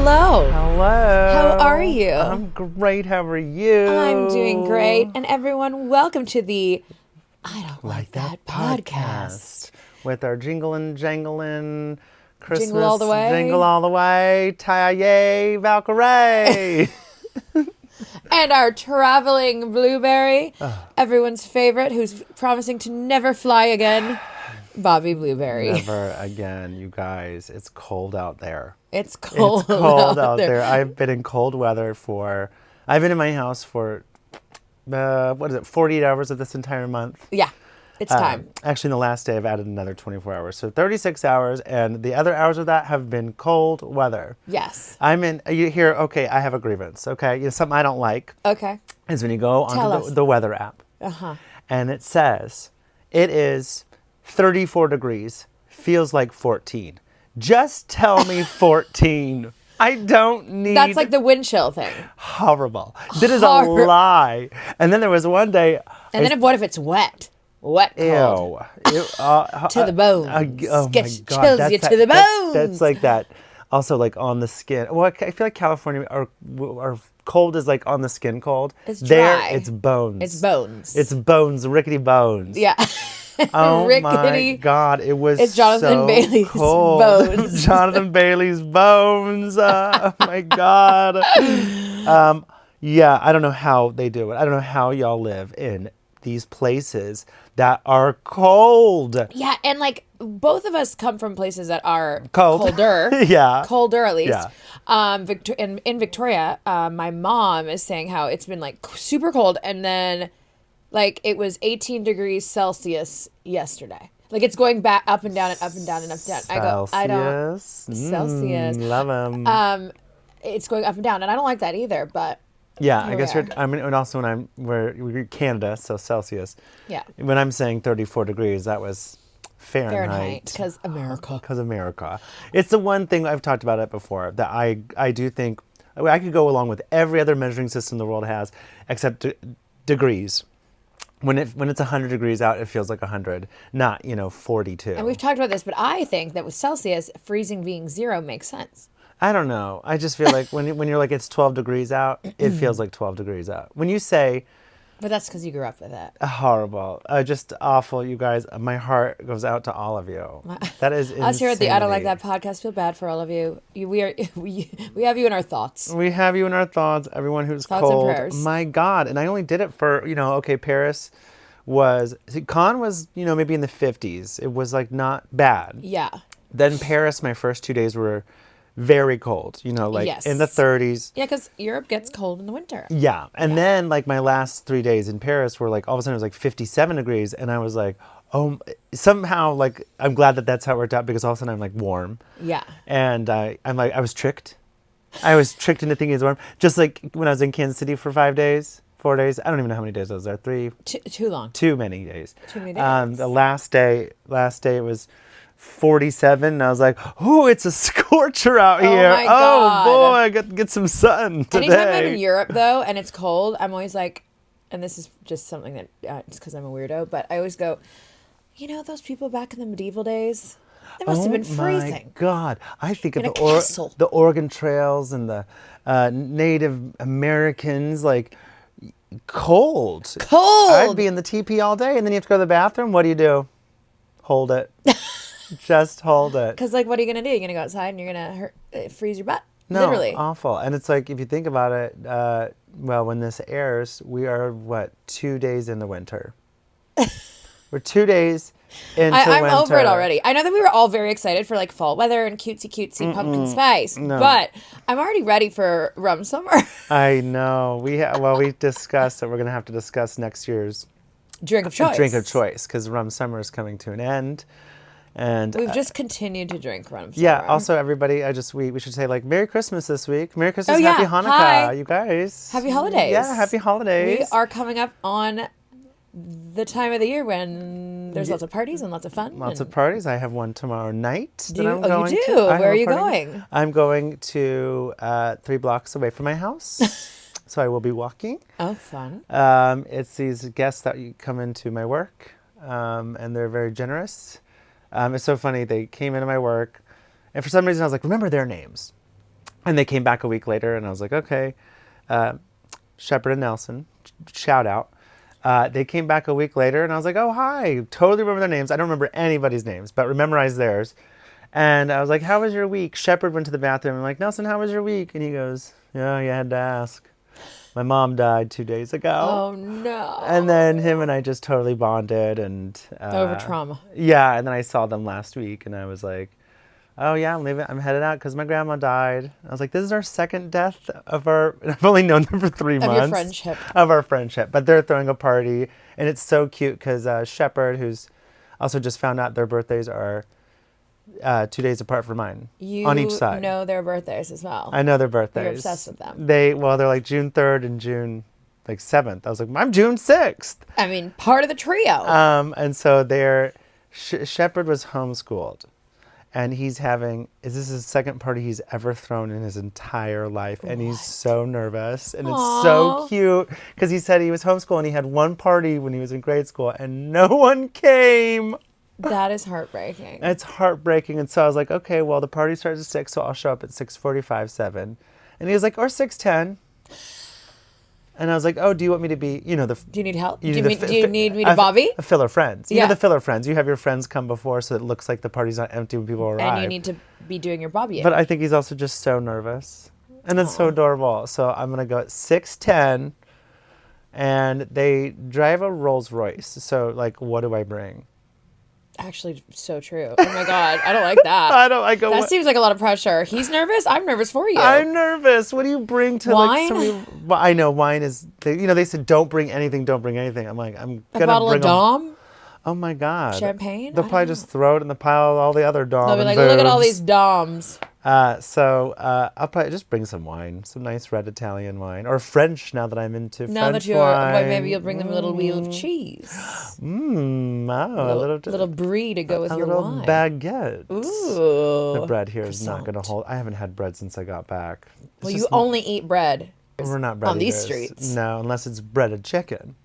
hello. Hello. How are you? I'm great. How are you? I'm doing great. And everyone, welcome to the I Don't Like That podcast. With our jingling, jangling, Christmas. Jingle all the way. Jingle all the way. Taya, Valkyrie. And our traveling blueberry, everyone's favorite, who's promising to never fly again, Bobby Blueberry. Never again, you guys. It's cold out there. It's cold. It's cold out there. I've been in cold weather I've been in my house for, 48 hours of this entire month. Yeah, it's time. Actually, in the last day, I've added another 24 hours. So 36 hours, and the other hours of that have been cold weather. Yes. You hear, okay, I have a grievance, okay? Something I don't like Okay. is when you go onto the weather app, and it says, it is 34 degrees, feels like 14. Just tell me 14. I don't need... That's like the wind chill thing. Horrible. That is a lie. And then there was one day... And then what if it's wet? Wet cold. Ew. To the bones. Oh my God. Chills you to the bones. That's like that. Also like on the skin. Well, I feel like California, our cold is like on the skin cold. It's there, dry. it's bones. It's bones. It's bones, rickety bones. Yeah. Oh rickety. my God, it was It's Jonathan so Bailey's cold. bones. Jonathan Bailey's bones. Oh my God. Yeah, I don't know how they do it. I don't know how y'all live in these places that are cold. Yeah, and like both of us come from places that are Cold. colder. Yeah. Colder at least. Yeah. In Victoria, my mom is saying how it's been like super cold, and then like it was 18 degrees Celsius yesterday. Like it's going back up and down and up and down and up and down. Celsius. Love them. It's going up and down, and I don't like that either. But yeah, here I guess we are. and also we're Canada, so Celsius. Yeah. When I'm saying 34 degrees, that was Fahrenheit. Because America. Because America. It's the one thing, I've talked about it before, that I do think, I could go along with every other measuring system the world has, except degrees. When it's 100 degrees out, it feels like 100, not, 42. And we've talked about this, but I think that with Celsius, freezing being 0 makes sense. I don't know. I just feel like when you're like, it's 12 degrees out, it feels like 12 degrees out. When you say... But that's because you grew up with it. Horrible. Just awful, you guys. My heart goes out to all of you. That is insanity. Us here at the I Don't Like That podcast feel bad for all of you. We have you in our thoughts. We have you in our thoughts. Everyone who's thoughts cold. and prayers. My God. And I only did it for, Paris was... Cannes was, maybe in the 50s. It was like not bad. Yeah. Then Paris, my first 2 days were very cold, Yes. in the 30s. Yeah, because Europe gets cold in the winter. Yeah. And then like my last 3 days in Paris were like, all of a sudden it was like 57 degrees. And I was like, oh, somehow like, I'm glad that that's how it worked out, because all of a sudden I'm like warm. Yeah. And I'm like, I was tricked. I was tricked into thinking it was warm. Just like when I was in Kansas City for 4 days. I don't even know how many days I was there. Too long. Too many days. Too many days. The last day it was 47, and I was like, oh, it's a scorcher out here. My God. Oh boy, I got to get some sun today. Anytime I'm in Europe though and it's cold, I'm always like, and this is just something that it's because I'm a weirdo, but I always go, those people back in the medieval days, they must have been freezing. My God, I think of In a castle. the Oregon Trails and the Native Americans, like cold. I'd be in the teepee all day, and then you have to go to the bathroom. What do? Hold it. Just hold it. Because, like, what are you going to do? You're going to go outside and you're going to freeze your butt? No, literally. Awful. And it's like, if you think about it, when this airs, we are, 2 days in the winter. We're 2 days into winter. I'm over it already. I know that we were all very excited for, like, fall weather and cutesy pumpkin spice, but I'm already ready for rum summer. I know. We discussed that we're going to have to discuss next year's drink of choice, because rum summer is coming to an end. And we've just continued to drink rum summer. Yeah. Also, everybody, we should say like Merry Christmas this week. Merry Christmas, yeah. Happy Hanukkah, Hi. you guys. Happy holidays. Yeah, happy holidays. We are coming up on the time of the year when there's lots of parties and lots of fun. Lots of parties. I have one tomorrow night. You do? Where are you going? I'm going to 3 blocks away from my house. So I will be walking. Oh, fun. It's these guests that come into my work, and they're very generous. It's so funny. They came into my work, and for some reason I was like, remember their names. And they came back a week later, and I was like, okay. Shepard and Nelson, shout out. They came back a week later, and I was like, oh, hi. Totally remember their names. I don't remember anybody's names, but memorized theirs. And I was like, how was your week? Shepard went to the bathroom. I'm like, Nelson, how was your week? And he goes, yeah, you had to ask. My mom died 2 days ago. Oh, no. And then him and I just totally bonded. And over trauma. Yeah, and then I saw them last week, and I was like, oh, yeah, I'm leaving. I'm headed out because my grandma died. I was like, this is our second death of our... I've only known them for 3 months. Of your friendship. Of our friendship. But they're throwing a party, and it's so cute because Shepard, who's also just found out their birthdays are 2 days apart from mine. On each side. You know their birthdays as well. I know their birthdays. You're obsessed with them. They're like June 3rd and June 7th. I was like, I'm June 6th. I mean, part of the trio. And so Shepard was homeschooled. And he's having, this is his second party he's ever thrown in his entire life. And he's so nervous. And it's so cute. Because he said he was homeschooled and he had one party when he was in grade school and no one came. That is heartbreaking. It's heartbreaking. And so I was like, okay, well, the party starts at 6, so I'll show up at 6:45, 7. And he was like, or 6:10. And I was like, oh, do you want me to be, do you need help? Do you need me to Bobby? Filler friends. Yeah. You know the filler friends. You have your friends come before so it looks like the party's not empty when people arrive. And you need to be doing your Bobby. But I think he's also just so nervous. And it's so adorable. So I'm going to go at 6:10. And they drive a Rolls Royce. So, like, what do I bring? Actually, so true. Oh my God, I don't like that. I don't like that. Seems like a lot of pressure. He's nervous. I'm nervous for you. I'm nervous. What do you bring to wine? Like somebody? Well, I know wine is. They said don't bring anything. Don't bring anything. I'm like I'm gonna bottle bring of Dom. Oh my God. Champagne. They'll probably just throw it in the pile of all the other Dom. They'll be like, look at all these Doms. So I'll probably just bring some wine, some nice red Italian wine, or French. Now that I'm into now French that you're, wine. well, maybe you'll bring them a little wheel of cheese. Wow, a little brie to go with your little wine. Baguette. Ooh. The bread here is not going to hold. I haven't had bread since I got back. Well, you only eat bread. We're not bread on these eaters. streets. No, unless it's breaded chicken.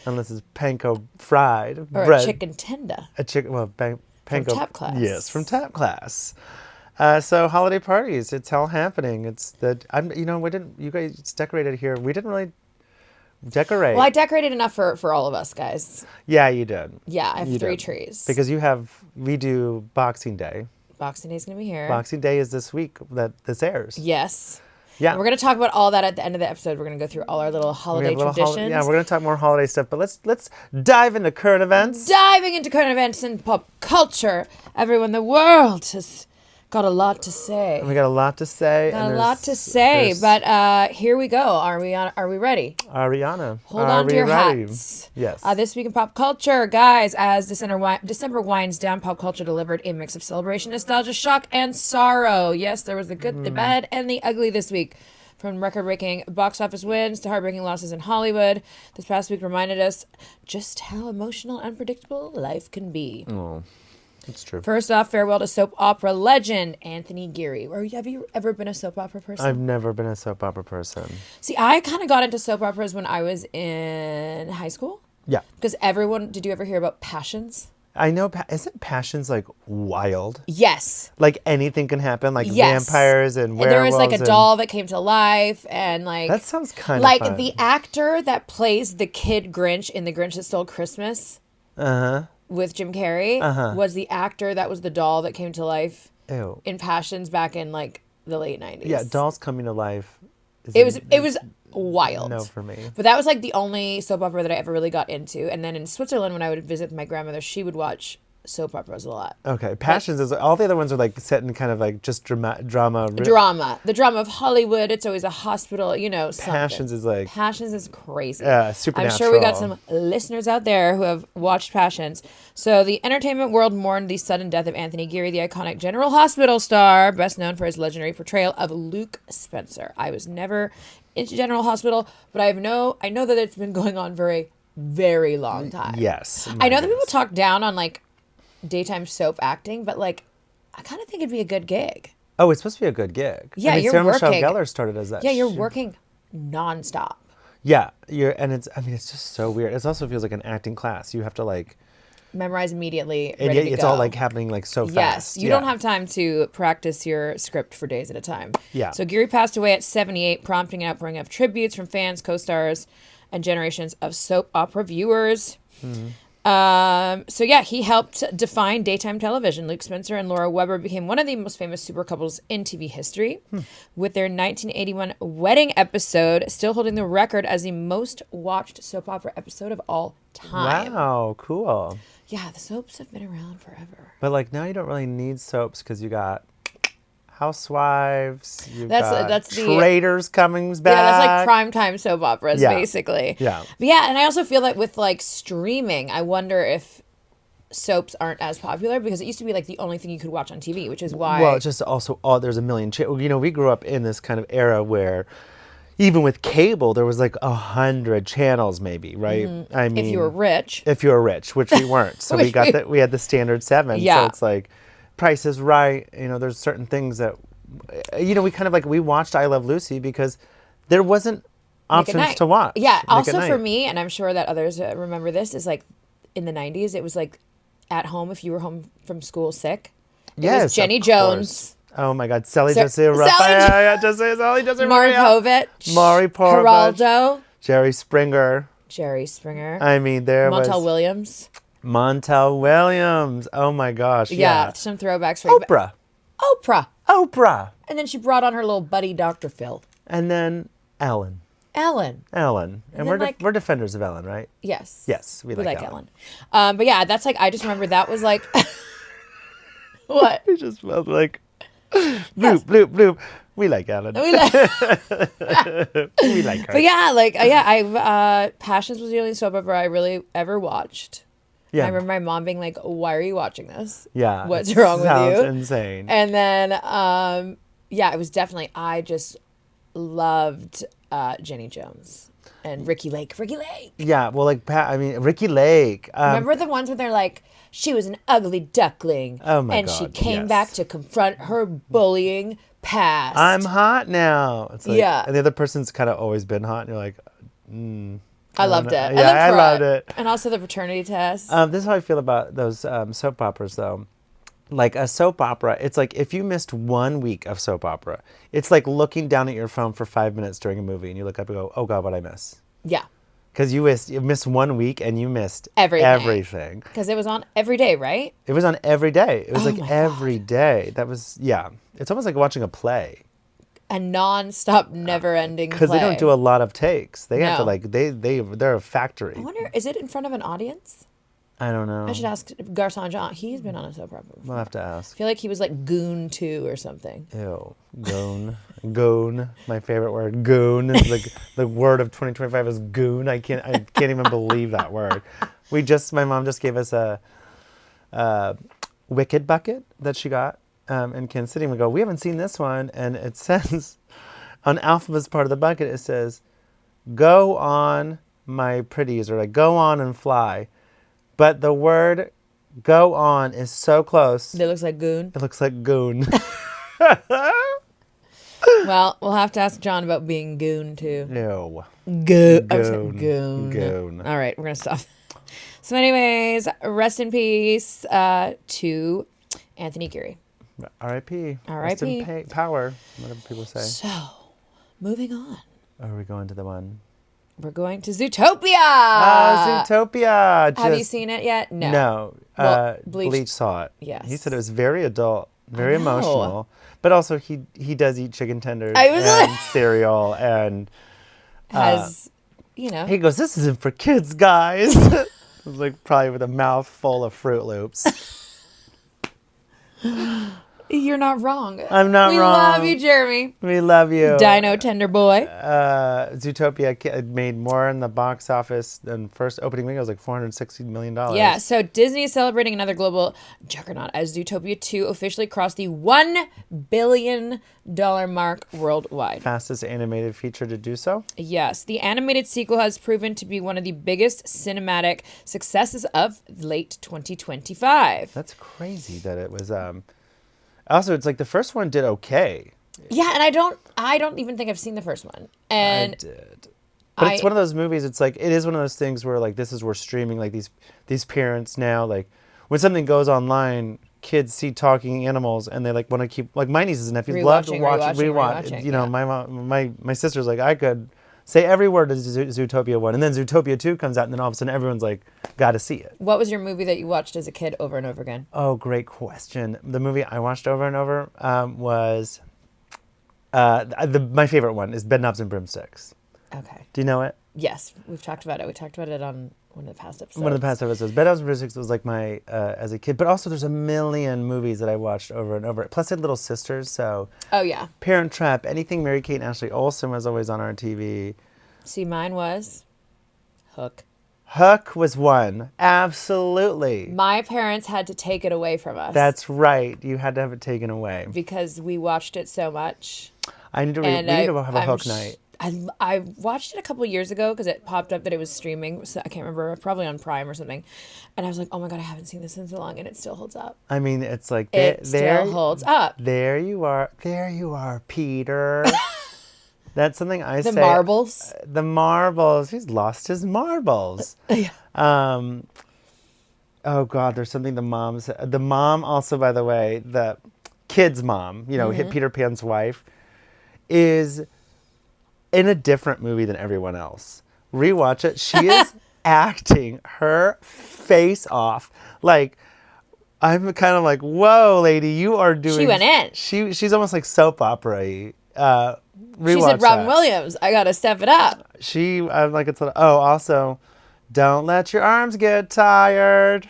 Unless it's panko fried or bread. a chicken tender. A chicken, well, panko. From Tap Class. Yes, from Tap Class. So holiday parties, it's all happening. It's you guys decorated here. We didn't really decorate. Well, I decorated enough for all of us guys. Yeah, you did. Yeah, I have 3 trees. Because we do Boxing Day. Boxing Day's going to be here. Boxing Day is this week that this airs. Yes. Yeah. And we're going to talk about all that at the end of the episode. We're going to go through all our little holiday traditions. We're going to talk more holiday stuff, but let's dive into current events. Diving into current events and pop culture. Everyone, the world has got a lot to say. We got a lot to say. But here we go. Are we ready? Ariana. Hold on to your hats. Yes. This week in pop culture, guys, as December winds down, pop culture delivered a mix of celebration, nostalgia, shock, and sorrow. Yes, there was the good, the bad, and the ugly this week. From record-breaking box office wins to heartbreaking losses in Hollywood, this past week reminded us just how emotional and unpredictable life can be. Oh. It's true. First off, farewell to soap opera legend Anthony Geary. Have you ever been a soap opera person? I've never been a soap opera person. See, I kind of got into soap operas when I was in high school. Yeah. Because did you ever hear about Passions? I know, isn't Passions like wild? Yes. Like anything can happen, like yes. vampires and werewolves. And there was like a doll that came to life and like... That sounds kind of like fun. the actor that plays the kid Grinch in The Grinch That Stole Christmas. Uh-huh. With Jim Carrey was the actor that was the doll that came to life in Passions back in like the late 90s. Yeah, dolls coming to life. It was wild. No for me. But that was like the only soap opera that I ever really got into. And then in Switzerland when I would visit my grandmother, she would watch soap operas a lot. Okay, Passions is all the other ones are like set in kind of like just drama. The drama of Hollywood. It's always a hospital, something. Passions is crazy. Yeah, supernatural. I'm sure we got some listeners out there who have watched Passions. So the entertainment world mourned the sudden death of Anthony Geary, the iconic General Hospital star, best known for his legendary portrayal of Luke Spencer. I was never into General Hospital, but I know that it's been going on for a very long time. Yes. I know that people talk down on like daytime soap acting, but like I kind of think it'd be a good gig. Oh, it's supposed to be a good gig. Yeah, you're Sarah working. Michelle Gellar started as that. Yeah, you're working nonstop. Yeah, it's just so weird. It also feels like an acting class. You have to like memorize immediately, And ready yet to it's go. all like happening like so fast. Yes, you don't have time to practice your script for days at a time. Yeah. So Geary passed away at 78, prompting an outpouring of tributes from fans, co-stars, and generations of soap opera viewers. So yeah, he helped define daytime television. Luke Spencer and Laura Weber became one of the most famous super couples in TV history, with their 1981 wedding episode still holding the record as the most watched soap opera episode of all time. Wow, cool. Yeah, the soaps have been around forever. But like now you don't really need soaps because you got Housewives, you've got That's the Traitors coming back. Yeah, that's like primetime soap operas, Yeah. basically. Yeah. But yeah, and I also feel like with like streaming, I wonder if soaps aren't as popular because it used to be like the only thing you could watch on TV, which is why. Well, it's just also there's a million. We grew up in this kind of era where even with cable, there was like 100 channels, maybe, right? I mean, if you were rich. if you were rich, which we weren't, so we got we had the standard 7. Yeah. So it's like, Price is Right. There's certain things that, we kind of like we watched I Love Lucy because there wasn't options to watch. Yeah. Nick at Also for Night. me, and I'm sure that others remember this, is like in the 90s, it was like at home if you were home from school sick. It Yes, was Jenny of Jones. Oh my God, Sally Sally Jesse Raphael, Sally Jesse Maury Raphael, Povich. Maury Povich, Geraldo. Jerry Springer. Jerry Springer. I mean, there Montel was Williams. Montel Williams. Oh my gosh, Yeah, some throwbacks for you. Oprah, Oprah. And then she brought on her little buddy, Dr. Phil. and then Ellen. Ellen. And then, we're like- we're defenders of Ellen, right? Yes. Yes, we like Ellen. But yeah, that's like, I just remember that was like, what? We just felt like bloop bloop bloop. We like Ellen. We like- We like her. But yeah, like, Passions was the only soap opera I really ever watched. Yeah. I remember my mom being like, why are you watching this? Yeah. What's it wrong with sounds you? insane. And then, it was definitely, I just loved Jenny Jones and Ricky Lake. Yeah, well, like Ricky Lake. Remember the ones where they're like, she was an ugly duckling. Oh my and she God, came yes. back to confront her bullying past. I'm hot now. It's like, Yeah. And the other person's kind of always been hot, and you're like, I loved it. Yeah, I loved it. And also the paternity test. This is how I feel about those soap operas, though. Like a soap opera, it's like if you missed 1 week of soap opera, it's like looking down at your phone for 5 minutes during a movie, and you look up and go, "Oh God, what I miss?" Yeah. Because you missed 1 week, and you missed Everything. Because it was on every day, right? It was on every day. It was Oh like my every day. That was It's almost like watching a play A non-stop, never-ending because they play. don't do a lot of takes. They have to No. like they're a factory. I wonder, is it in front of an audience? I don't know. I should ask Garcon John. He's been on a soap opera before. We'll have to I ask. feel like he was like Goon 2 or something. Ew, goon, goon. My favorite word, goon. Is like the word of 2025 is goon. I can't even believe that word. My mom just gave us a Wicked bucket that she got in Kansas City. And we go, we haven't seen this one, and it says on Alphabet's part of the bucket, it says, "Go on, my pretties," or like "Go on and fly," but the word "go on" is so close. It looks like Goon. It looks like goon. Well, we'll have to ask John about being Goon 2. Ew. Goon. Goon. Goon. All right, we're going to stop. So anyways, rest in peace to Anthony Geary. R.I.P. R.I.P. Rest in power, whatever people say. So, moving on. Are we going to the one? We're going to Zootopia. Zootopia. Have you seen it yet? No. No. Well, Bleach saw it. Yes. He said it was very adult, very I know. emotional, but also he does eat chicken tenders I was and like- cereal, and Has, he goes, "This isn't for kids, guys." It was like probably with a mouth full of Fruit Loops. You're not wrong. I'm not we wrong. We love you, Jeremy. We love you. Dino Tender Boy. Zootopia made more in the box office than first opening week. It was like $460 million. Yeah, so Disney is celebrating another global juggernaut as Zootopia 2 officially crossed the $1 billion mark worldwide. Fastest animated feature to do so. Yes, the animated sequel has proven to be one of the biggest cinematic successes of late 2025. That's crazy that it was. Also, it's like the first one did okay. Yeah, and I don't even think I've seen the first one. And I did. But it's one of those movies. It's like it is one of those things where like this is where streaming like these parents now like when something goes online, kids see talking animals and they like want to keep like my nieces and nephews love to watch rewatch. You know, my sister's like I could say every word to Zootopia 1 and then Zootopia 2 comes out and then all of a sudden everyone's like got to see it. What was your movie that you watched as a kid over and over again? Oh, great question. The movie I watched over and over was my favorite one is Bedknobs and Broomsticks. Okay. Do you know it? Yes, we've talked about it. We talked about it on one of the past episodes. One of the past episodes. Bedknobs and Broomsticks was like my, as a kid, but also there's a million movies that I watched over and over. Plus I had little sisters, so. Oh, yeah. Parent Trap, anything Mary-Kate and Ashley Olsen was always on our TV. See, mine was Hook. Hook was one. Absolutely. My parents had to take it away from us. That's right. You had to have it taken away. Because we watched it so much. I need to, we need to have a Hook night. I watched it a couple of years ago because it popped up that it was streaming. So I can't remember, probably on Prime or something. And I was like, oh my God, I haven't seen this in so long. And it still holds up. I mean, it's like, it still holds up. There you are. There you are, Peter. That's something I say. The marbles. The marbles. He's lost his marbles. Yeah. Oh God, there's something the mom also, by the way, the kid's mom, you know, Peter Pan's wife, is in a different movie than everyone else. Rewatch it. She is acting her face off. Like, I'm kind of like, whoa, lady, you are doing. She went in. She's almost like soap opera-y. She said, Robin Williams, I got to step it up. I'm like, also, don't let your arms get tired.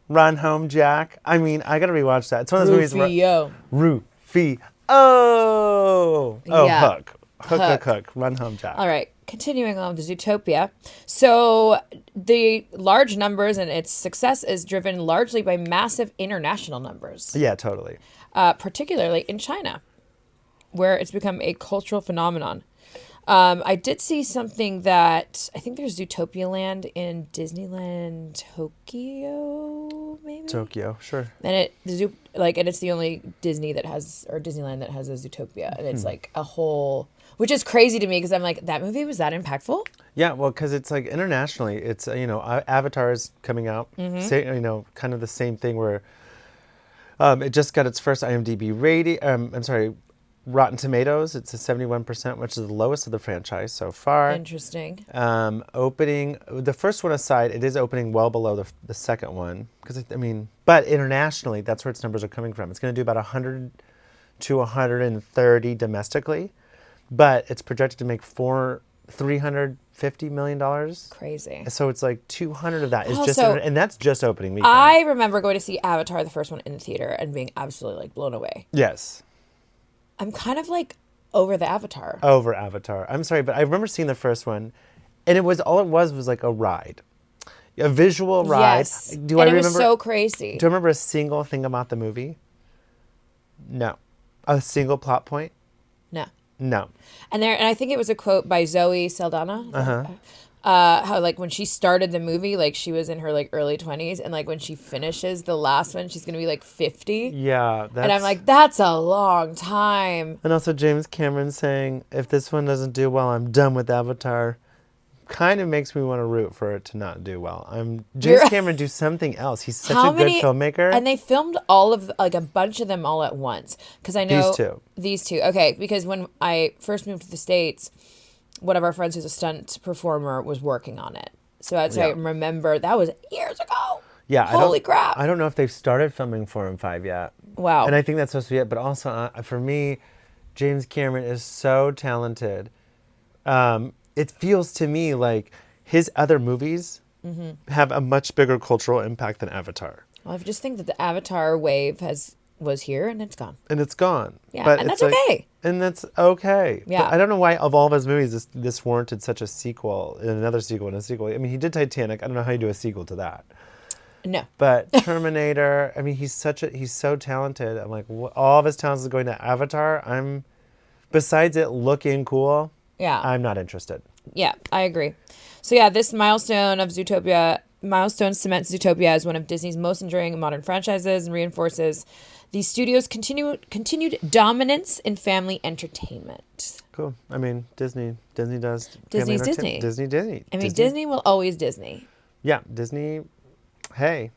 Run home, Jack. I mean, I got to rewatch that. It's one of those movies. Rufio. Oh, yeah. Hook. Hook. Run home, Jack. All right. Continuing on with Zootopia. So the large numbers and its success is driven largely by massive international numbers. Yeah, totally. Particularly in China, where it's become a cultural phenomenon. I did see something that I think there's Zootopia Land in Disneyland Tokyo, maybe? Tokyo, sure. And it's the only Disney that has, or Disneyland that has a Zootopia. And it's like a whole, which is crazy to me because I'm like, that movie was that impactful? Yeah, well, because it's like internationally, it's, Avatar is coming out, kind of the same thing where it just got its first IMDb rating, Rotten Tomatoes, it's a 71%, which is the lowest of the franchise so far. Interesting. Opening, the first one aside, it is opening well below the second one. But internationally, that's where its numbers are coming from. It's going to do about 100 to 130 domestically, but it's projected to make $350 million. Crazy. So it's like 200 of that is and that's just opening weekend. I remember going to see Avatar, the first one, in the theater and being absolutely like blown away. Yes. I'm kind of like over the Avatar. Over Avatar. I'm sorry, but I remember seeing the first one, and it was like a ride, a visual ride. Yes, it was so crazy. Do you remember a single thing about the movie? No, a single plot point. No. And I think it was a quote by Zoe Saldana. How like when she started the movie, like she was in her like early 20s, and like when she finishes the last one, she's gonna be like 50. Yeah, and I'm like, that's a long time. And also James Cameron saying, if this one doesn't do well, I'm done with Avatar. Kind of makes me want to root for it to not do well. James Cameron, do something else. He's such a good filmmaker. And they filmed all of like a bunch of them all at once because I know these two. Okay, because when I first moved to the States, one of our friends who's a stunt performer was working on it. So that's I remember that was years ago. Yeah. Holy crap. I don't know if they've started filming 4 and 5 yet. Wow. And I think that's supposed to be it. But also for me, James Cameron is so talented. It feels to me like his other movies have a much bigger cultural impact than Avatar. Well, I just think that the Avatar wave was here and it's gone. Yeah, but and that's okay. And that's okay. Yeah. But I don't know why of all of his movies this warranted such a sequel and another sequel and a sequel. I mean, he did Titanic. I don't know how you do a sequel to that. No. But Terminator, I mean, he's so talented. I'm like, all of his talents is going to Avatar. Besides it looking cool, I'm not interested. Yeah, I agree. So yeah, this milestone of Zootopia milestone cements Zootopia as one of Disney's most enduring modern franchises and reinforces the studio's continued dominance in family entertainment. Cool. I mean, Disney does. Disney's Disney. Disney. I mean, Disney will always Disney. Yeah, Disney. Hey,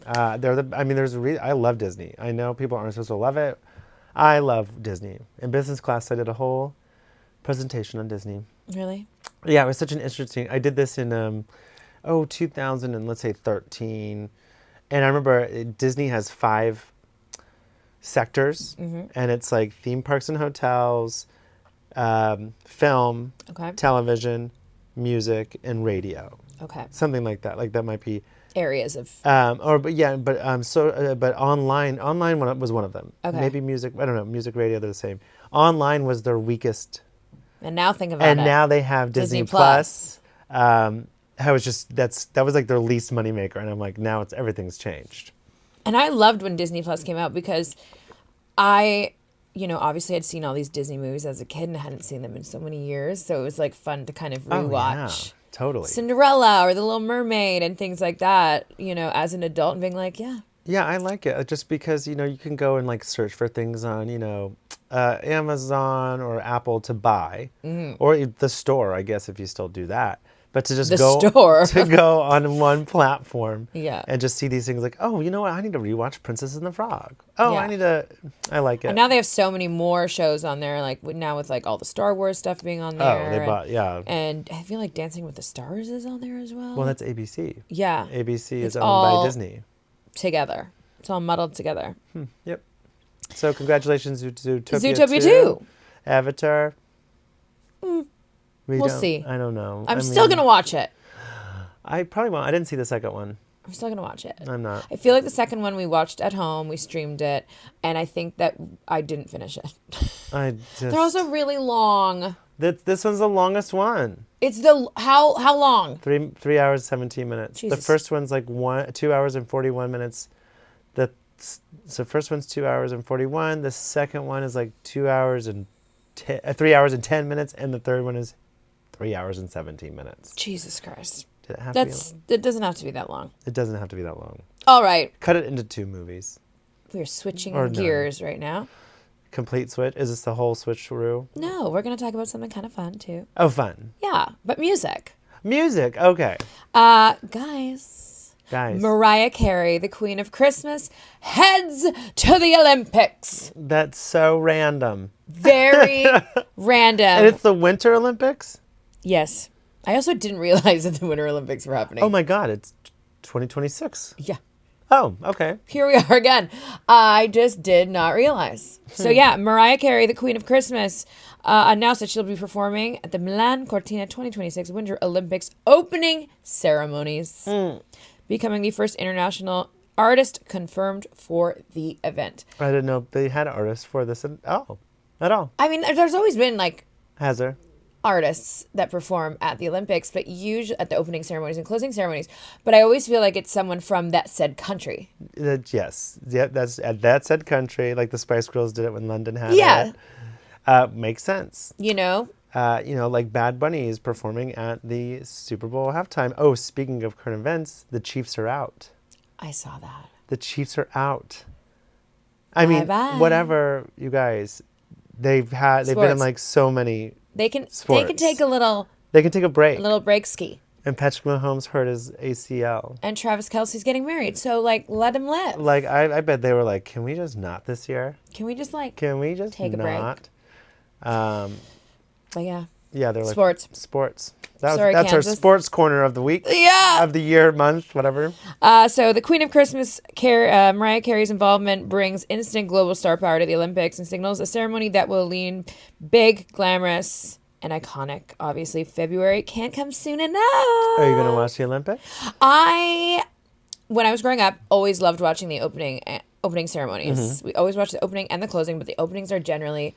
I love Disney. I know people aren't supposed to love it. I love Disney. In business class, I did a whole presentation on Disney. Really? Yeah, it was such an interesting. I did this in 2000 and let's say 13, and I remember Disney has 5 sectors, and it's like theme parks and hotels, film, television, music, and radio. Okay. Something like that. Like that might be areas of. But online was one of them. Okay. Maybe music. I don't know. Music, radio, they're the same. Online was their weakest. And now think about it. And now they have Disney Plus. That was like their least moneymaker, and I'm like, now everything's changed. And I loved when Disney Plus came out because I, obviously I'd seen all these Disney movies as a kid and I hadn't seen them in so many years. So it was like fun to kind of rewatch. Totally. Cinderella or The Little Mermaid and things like that, as an adult and being like, yeah. Yeah, I like it just because, you can go and like search for things on, Amazon or Apple to buy or the store, I guess, if you still do that. But to just go on one platform and just see these things like, oh, you know what? I need to rewatch Princess and the Frog. Oh, yeah. I like it. And now they have so many more shows on there, like now with like all the Star Wars stuff being on there. And I feel like Dancing with the Stars is on there as well. Well, that's ABC. Yeah. ABC is owned by Disney. Together. It's all muddled together. Yep. So congratulations to Zootopia 2. Avatar. We'll see. I don't know. I'm still going to watch it. I probably won't. I didn't see the second one. I'm still going to watch it. I'm not. I feel like the second one we watched at home. We streamed it. And I think that I didn't finish it. They're also really long. This one's the longest one. It's how long? 3 hours, 17 minutes. Jesus. The first one's like 2 hours and 41 minutes. So first one's 2 hours and 41. The second one is like 3 hours and 10 minutes. And the third one is 3 hours and 17 minutes. Jesus Christ. Did it have to be long? It doesn't have to be that long. It doesn't have to be that long. All right. Cut it into 2 movies. We're switching gears right now. Complete switch? Is this the whole switcheroo? No, we're going to talk about something kind of fun too. Oh, fun. Yeah, but music. Music, okay. Guys. Mariah Carey, the Queen of Christmas, heads to the Olympics. That's so random. Very random. And it's the Winter Olympics? Yes. I also didn't realize that the Winter Olympics were happening. Oh my God, it's 2026. Yeah. Oh, okay. Here we are again. I just did not realize. So yeah, Mariah Carey, the Queen of Christmas, announced that she'll be performing at the Milan Cortina 2026 Winter Olympics opening ceremonies, becoming the first international artist confirmed for the event. I didn't know they had artists for this at all. I mean, there's always been Has there? Artists that perform at the Olympics, but usually at the opening ceremonies and closing ceremonies. But I always feel like it's someone from that said country. Yes. Yeah, that's at that said country. Like the Spice Girls did it when London had it. Makes sense. Like Bad Bunny is performing at the Super Bowl halftime. Oh, speaking of current events, the Chiefs are out. I saw that. The Chiefs are out. I mean, whatever, you guys. They've been in like so many. They can take a little. They can take a break. A little break ski. And Patrick Mahomes hurt his ACL. And Travis Kelce's getting married, so let him live. Like I bet they were like, can we just not this year? Can we just take a break? But yeah. Yeah, they're like sports. That's our sports corner of the week. Yeah. Of the year, month, whatever. So the Queen of Christmas, Mariah Carey's involvement brings instant global star power to the Olympics and signals a ceremony that will lean big, glamorous, and iconic. Obviously, February can't come soon enough. Are you going to watch the Olympics? When I was growing up, always loved watching the opening ceremonies. Mm-hmm. We always watch the opening and the closing, but the openings are generally,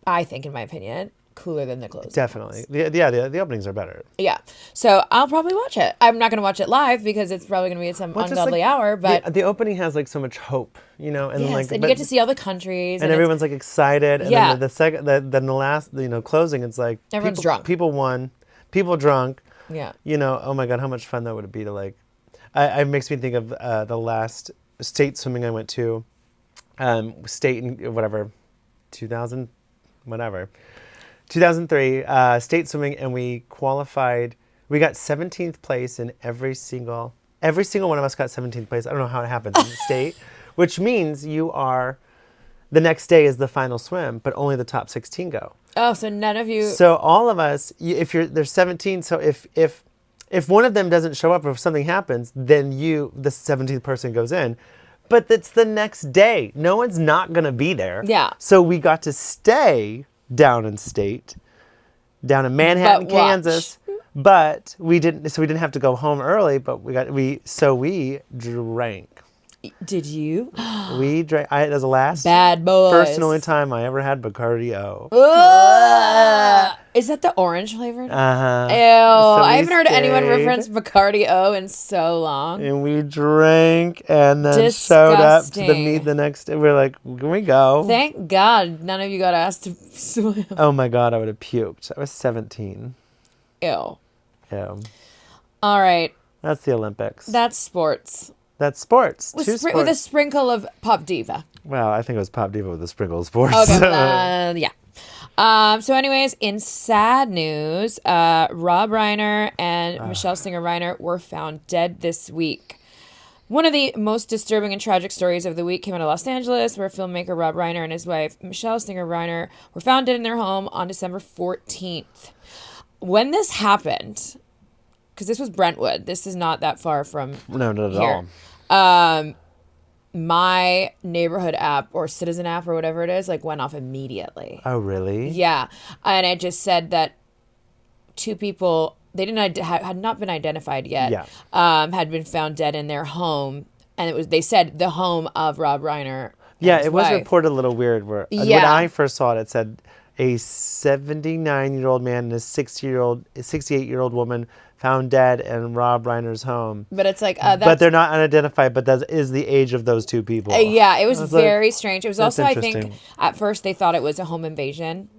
I think, in my opinion, cooler than the closing. Definitely. The openings are better. Yeah. So I'll probably watch it. I'm not going to watch it live because it's probably going to be at some ungodly hour, but the opening has like so much hope, and yes, and you get to see all the countries and everyone's like excited, and then the last closing, it's like everyone's drunk. People drunk, Yeah. You know, oh my God, how much fun that would be to like, it makes me think of the last state swimming I went to, state in whatever, 2000, whatever, 2003, state swimming, and we qualified. We got 17th place in every single one of us got 17th place. I don't know how it happens in the state, which means the next day is the final swim, but only the top 16 go. Oh, so none of you. So all of us, there's 17. So if one of them doesn't show up or if something happens, then the 17th person goes in. But it's the next day. No one's not going to be there. Yeah. So we got to stay down in state, down in Manhattan, Kansas. But we didn't have to go home early, but we drank. Did you? We drank. That was the last Bad boys. First and only time I ever had Bacardi O. Is that the orange flavored? Uh-huh. Ew. So I haven't heard anyone stayed, reference Bacardi O in so long. and we drank and then showed up to the meet the next day. We're like, can we go? Thank God none of you got asked to swim. Oh my God, I would have puked. I was 17. Ew. Yeah. All right. That's the Olympics. That's sports. That's sports. With, Sports. with a sprinkle of Pop Diva. Well, I think it was Pop Diva with a sprinkle of sports. Okay, yeah. So anyways, in sad news, Rob Reiner and Michele Singer Reiner were found dead this week. One of the most disturbing and tragic stories of the week came out of Los Angeles, where filmmaker Rob Reiner and his wife, Michele Singer Reiner, were found dead in their home on December 14th. When this happened, because this was Brentwood, this is not that far from No, not at here. all. My neighborhood app or citizen app or whatever it is, like, went off immediately. Oh, really? Yeah. And it just said that two people, they had not been identified yet, had been found dead in their home. And they said the home of Rob Reiner. Yeah, it was reported a little weird. When I first saw it said a 79-year-old man and a 68-year-old woman found dead in Rob Reiner's home. But it's like, but they're not unidentified, but that is the age of those two people. Yeah, it was very strange. It was also, I think, interesting. at first they thought it was a home invasion.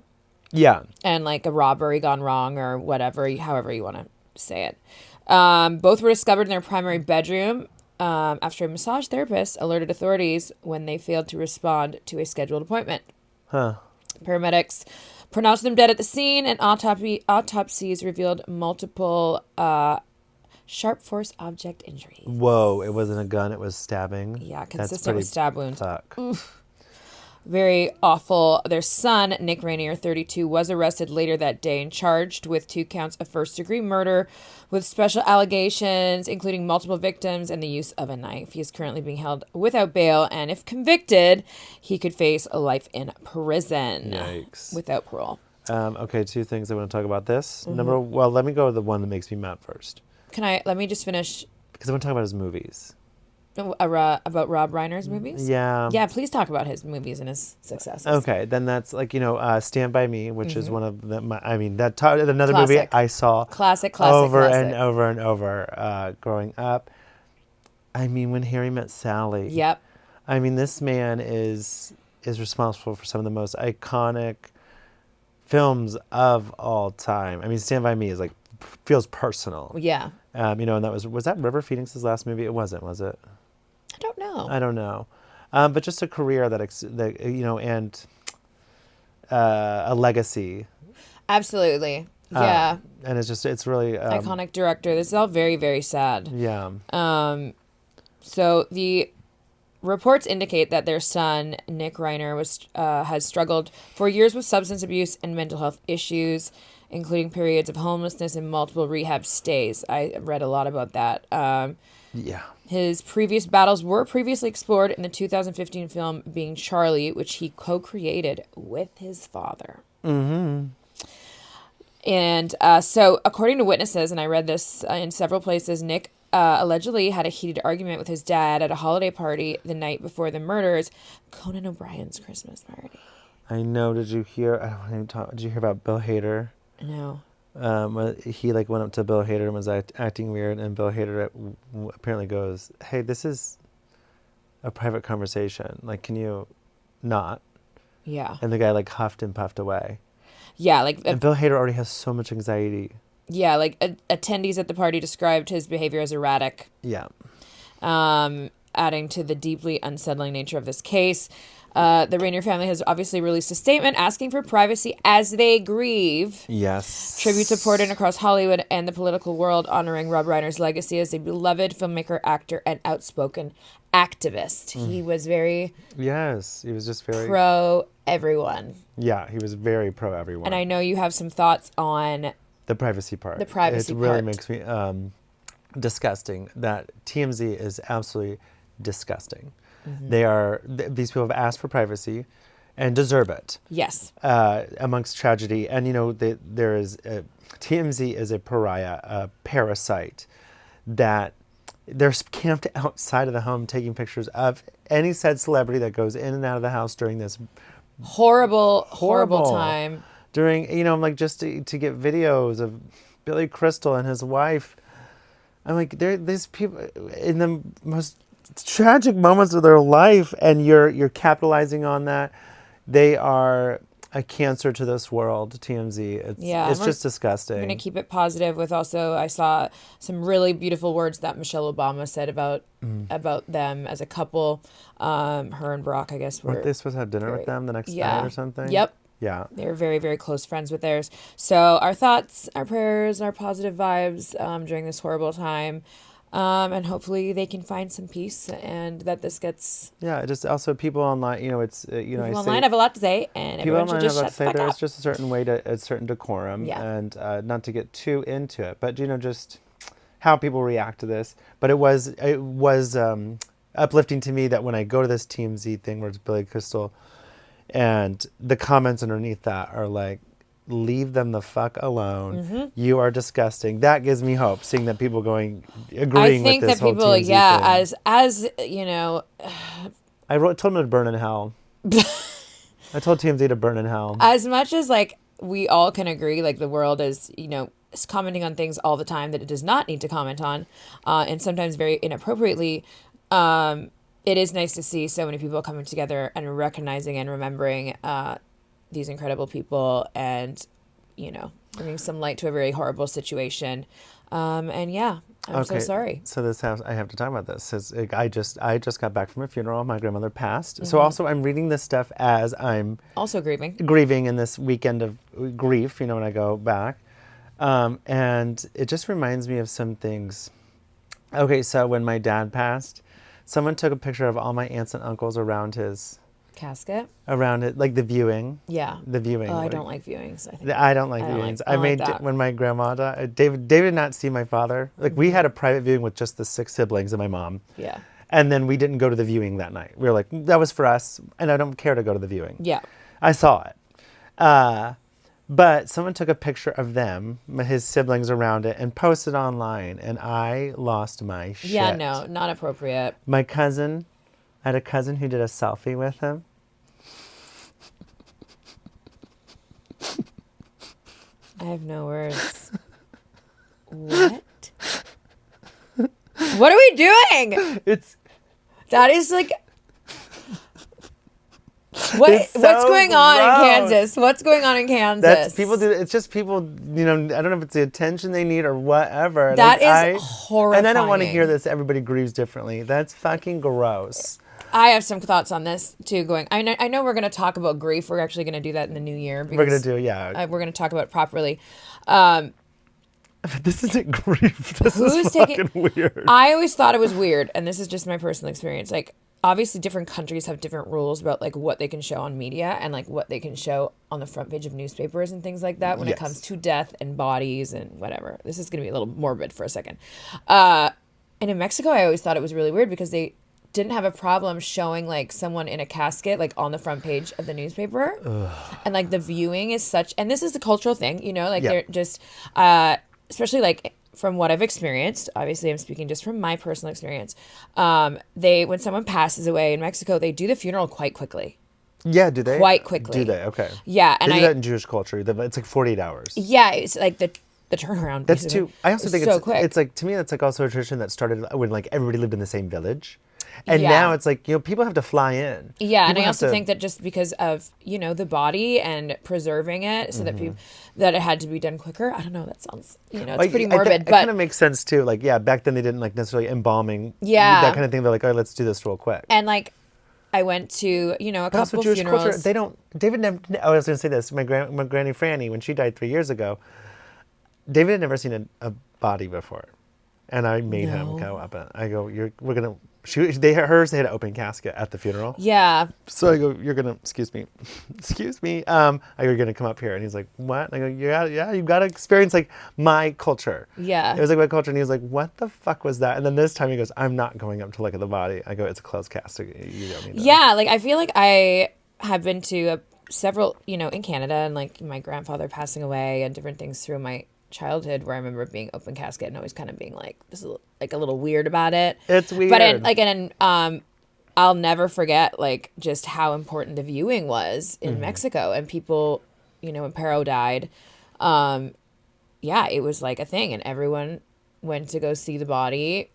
Yeah. And like a robbery gone wrong or whatever, however you want to say it. Both were discovered in their primary bedroom after a massage therapist alerted authorities when they failed to respond to a scheduled appointment. Huh. Paramedics pronounced them dead at the scene, and autopsies revealed multiple sharp force object injuries. Whoa, it wasn't a gun, it was stabbing. Yeah, consistent with stab wounds. Fuck. Oof. Very awful. Their son, Nick Reiner, 32, was arrested later that day and charged with 2 counts of first-degree murder with special allegations, including multiple victims and the use of a knife. He is currently being held without bail, and if convicted, he could face a life in prison. Yikes. Without parole. Okay, 2 things I want to talk about this. Let me go with the one that makes me mad first. Let me just finish. Because I want to talk about his movies. About Rob Reiner's movies? Yeah. Yeah, please talk about his movies and his successes. Okay, then that's like, Stand By Me, which is one of another movie I saw classic over and over and over growing up. I mean, When Harry Met Sally. Yep. I mean, this man is responsible for some of the most iconic films of all time. I mean, Stand By Me is like, feels personal. Yeah. And that was that River Phoenix's last movie? It wasn't, was it? I don't know. But just a career and a legacy. Absolutely. Yeah. And it's really iconic director. This is all very, very sad. Yeah. So the reports indicate that their son, Nick Reiner, has struggled for years with substance abuse and mental health issues, including periods of homelessness and multiple rehab stays. I read a lot about that. Yeah. His previous battles were previously explored in the 2015 film Being Charlie, which he co-created with his father. Mm-hmm. And so, according to witnesses, and I read this in several places, Nick allegedly had a heated argument with his dad at a holiday party the night before the murders, Conan O'Brien's Christmas party. I know. Did you hear? I don't even talk. Did you hear about Bill Hader? No. He went up to Bill Hader and was acting weird, and Bill Hader apparently goes, "Hey, this is a private conversation. Like, can you not?" Yeah. And the guy huffed and puffed away. Yeah, and Bill Hader already has so much anxiety. Yeah, like attendees at the party described his behavior as erratic. Yeah. Adding to the deeply unsettling nature of this case. The Reiner family has obviously released a statement asking for privacy as they grieve. Yes. Tributes have poured in across Hollywood and the political world, honoring Rob Reiner's legacy as a beloved filmmaker, actor, and outspoken activist. He was very... Yes, he was just very... pro everyone. Yeah, he was very pro everyone. And I know you have some thoughts on... the privacy part. The privacy part. It really makes me disgusting. That TMZ is absolutely disgusting. Mm-hmm. These people have asked for privacy and deserve it. Yes. Amongst tragedy. And, TMZ is a pariah, a parasite that they're camped outside of the home taking pictures of any said celebrity that goes in and out of the house during this horrible time. During, just to get videos of Billy Crystal and his wife. I'm like, these people in the most tragic moments of their life, and you're capitalizing on that. They are a cancer to this world, TMZ. It's just disgusting. I'm going to keep it positive with also, I saw some really beautiful words that Michelle Obama said about them as a couple. Her and Barack, I guess, weren't they supposed to have dinner with them the next night or something? Yep. Yeah. They're very, very close friends with theirs. So our thoughts, our prayers, our positive vibes during this horrible time. And hopefully they can find some peace and that this gets... Yeah, just also people online, people online have a lot to say, and everyone should just shut the fuck up. There's just a certain way a certain decorum, and not to get too into it, but, just how people react to this. But it was uplifting to me that when I go to this TMZ thing where it's Billy Crystal, and the comments underneath that are like, leave them the fuck alone. Mm-hmm. You are disgusting. That gives me hope, seeing that people agreeing with this whole TMZ thing. I think that people, I told them to burn in hell. I told TMZ to burn in hell. As much as, we all can agree, the world is, is commenting on things all the time that it does not need to comment on, and sometimes very inappropriately, it is nice to see so many people coming together and recognizing and remembering these incredible people and, bringing some light to a very horrible situation. I'm so sorry. So I have to talk about this. I just got back from a funeral. My grandmother passed. Mm-hmm. So also I'm reading this stuff as I'm also grieving in this weekend of grief, when I go back. And it just reminds me of some things. Okay, so when my dad passed, someone took a picture of all my aunts and uncles around his casket. Around it, the viewing. Yeah. The viewing. Oh, I don't like viewings. I don't like viewings. When my grandma died, David did not see my father. We had a private viewing with just the 6 siblings and my mom. Yeah. And then we didn't go to the viewing that night. We were like, that was for us, and I don't care to go to the viewing. Yeah. I saw it. But someone took a picture of them, his siblings around it, and posted online, and I lost my shit. Yeah, no, not appropriate. I had a cousin who did a selfie with him. I have no words. What? What are we doing? That is what's going on in Kansas? What's going on in Kansas? It's just people, I don't know if it's the attention they need or whatever. That is horrifying. And I don't want to hear this. Everybody grieves differently. That's fucking gross. I have some thoughts on this too. I know we're going to talk about grief. We're actually going to do that in the new year. We're going to do, we're going to talk about it properly. This isn't grief. This is fucking weird. I always thought it was weird, and this is just my personal experience. Obviously, different countries have different rules about what they can show on media and what they can show on the front page of newspapers and things like that when it comes to death and bodies and whatever. This is going to be a little morbid for a second. And in Mexico, I always thought it was really weird because they didn't have a problem showing someone in a casket on the front page of the newspaper. Ugh. And the viewing is such, and this is the cultural thing, they're just especially from what I've experienced, obviously I'm speaking just from my personal experience, when someone passes away in Mexico, they do the funeral quite quickly. Yeah, do they? Quite quickly. Do they? Okay. Yeah. And they do that in Jewish culture. It's 48 hours. Yeah, it's the turnaround. That's too. I also think so quick. It's to me that's also a tradition that started when everybody lived in the same village. And Yeah. now it's like, people have to fly in. Yeah, and People I have also to- think that just because of, the body and preserving it so that people that it had to be done quicker. I don't know, that sounds, it's pretty morbid, It but kind of makes sense too. Like, yeah, back then they didn't like necessarily embalming. Yeah. That kind of thing. They're like, oh, let's do this real quick. and like I went to, a But also couple Jewish funerals. culture, they don't. David never. I was going to say this. My granny Franny, when she died 3 years ago, David had never seen a body before, and I made him go up. I go, we're gonna. They had an open casket at the funeral. Yeah. So I go, you're gonna. Excuse me. I go, you're gonna come up here, and he's like, what? And I go, yeah. You gotta experience like my culture. Yeah. It was like my culture, and he was like, what the fuck was that? And then this time he goes, I'm not going up to look at the body. I go, it's a closed casket. You don't need that. Yeah, like I feel like I have been to several, in Canada, and like my grandfather passing away and different things through my childhood where I remember being open casket and always kind of being like, this is like a little weird about it. It's weird. But I'll never forget like just how important the viewing was in Mexico, and people, when Pero died, it was like a thing, and everyone went to go see the body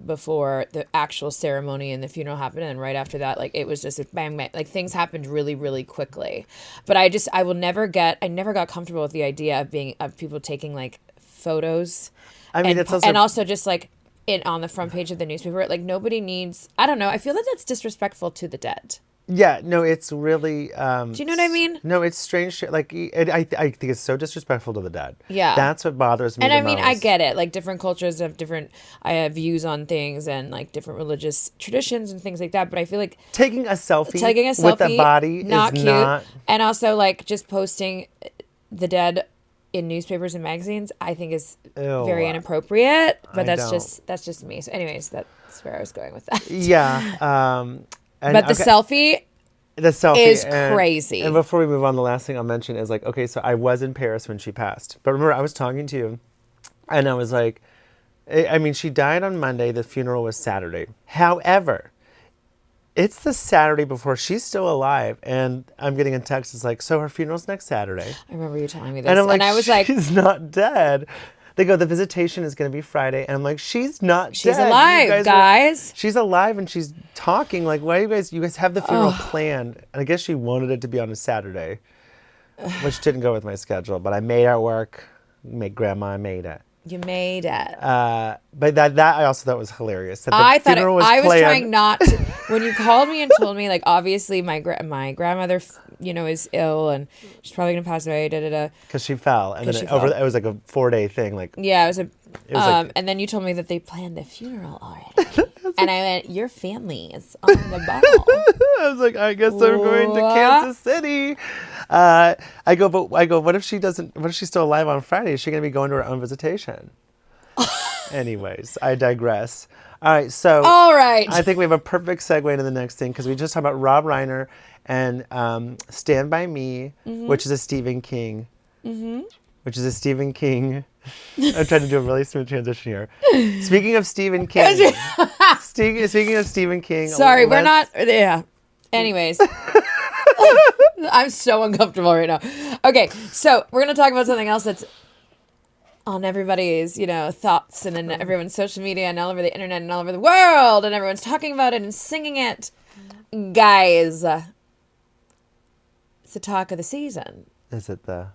before the actual ceremony and the funeral happened, and right after that, like it was just a bang bang, like things happened really really quickly. But I never got comfortable with the idea of people taking like photos. I mean, it's also and also just like it on the front page of the newspaper. Like nobody needs. I don't know. I feel that that's disrespectful to the dead. Yeah, no, it's really. Do you know what I mean? No, it's strange shit. Like, I think it's so disrespectful to the dead. Yeah. That's what bothers me And the I mean, most. I get it. Like different cultures have different views on things and like different religious traditions and things like that. But I feel like Taking a selfie with a with body not is cute. not. And also like just posting the dead in newspapers and magazines, I think is Ew. very inappropriate. But I that's just me. So, anyways, that's where I was going with that. Yeah. And, But the selfie. The selfie is crazy. And before we move on, the last thing I'll mention is like, okay, so I was in Paris when she passed. But remember, I was talking to you, and I was like, I mean, she died on Monday. The funeral was Saturday. However, it's the Saturday before she's still alive, and I'm getting a text. It's like, so her funeral's next Saturday. I remember you telling me this. And I'm like, I was like, she's not dead. They go, the visitation is going to be Friday. And I'm like, she's not dead. she's alive, guys. She's alive and she's talking. Like, why you guys have the funeral planned? And I guess she wanted it to be on a Saturday, which didn't go with my schedule. But I made it work. Grandma made it. You made it. But that I also thought was hilarious. That the I thought funeral was I was planned. trying not to. When you called me and told me, like, obviously my grandmother, is ill and she's probably gonna pass away. Because she fell, and then she it fell. was like a 4-day thing. Like, Yeah, it was like- and then you told me that they planned the funeral already, and I went, "Your family is on the ball." I was like, I guess I'm going to What? Kansas City. I go, what if she doesn't? What if she's still alive on Friday? Is she going to be going to her own visitation? Anyways, I digress. All right, so All right. I think we have a perfect segue into the next thing because we just talked about Rob Reiner and Stand By Me, which is a Stephen King. Which is a Stephen King. I'm trying to do a really smooth transition here. Speaking of Stephen King. Speaking of Stephen King. Sorry, we're not. Yeah. Anyways. I'm so uncomfortable right now. Okay, so we're going to talk about something else that's on everybody's, thoughts and in everyone's social media and all over the internet and all over the world, and everyone's talking about it and singing it. Guys, it's the talk of the season. Is it the...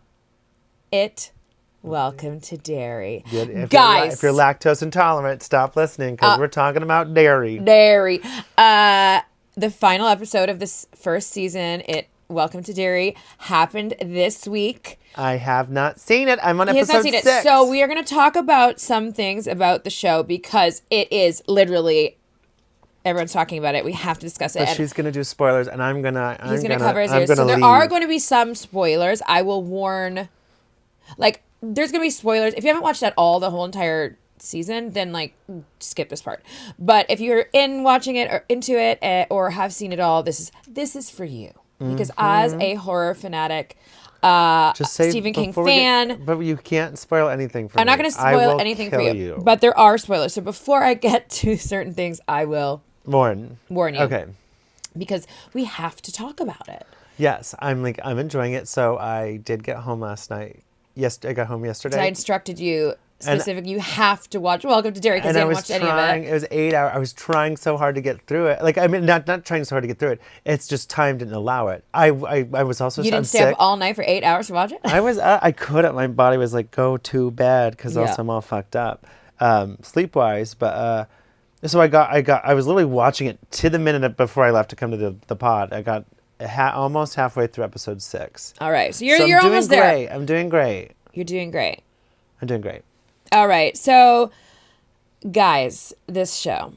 Welcome to Derry. Guys, if you're lactose intolerant, stop listening because we're talking about dairy. Derry. The final episode of this first season, Welcome to Derry, happened this week. I have not seen it. I'm on He has episode not seen 6. it. So we are going to talk about some things about the show because it is literally... Everyone's talking about it. We have to discuss it. But she's going to do spoilers, and he's going to cover his ears. So there are going to be some spoilers. I will warn... Like, there's going to be spoilers. If you haven't watched the whole entire season, then, like, skip this part. But if you're watching it or into it or have seen it all, this is for you. Because as a horror fanatic, just say Stephen King fan... but you can't spoil anything for me. I'm not going to spoil anything for you. But there are spoilers. So before I get to certain things, I will... warn you. Okay. Because we have to talk about it. Yes, I'm enjoying it. So I did get home last night. Yes, I got home yesterday. So I instructed you specific. You have to watch Welcome to Derry because you haven't watched any of it. It was 8 hours. I was trying so hard to get through it. Like, I mean, not trying so hard to get through it. It's just time didn't allow it. I was also You didn't stay sick. up all night for 8 hours to watch it? I couldn't. My body was like, go to bed because Yeah. also I'm all fucked up, sleep-wise. But so I was literally watching it to the minute before I left to come to the pod. I got almost halfway through episode 6. All right. So you're almost there. I'm doing great. You're doing great. I'm doing great. All right. So, guys, this show,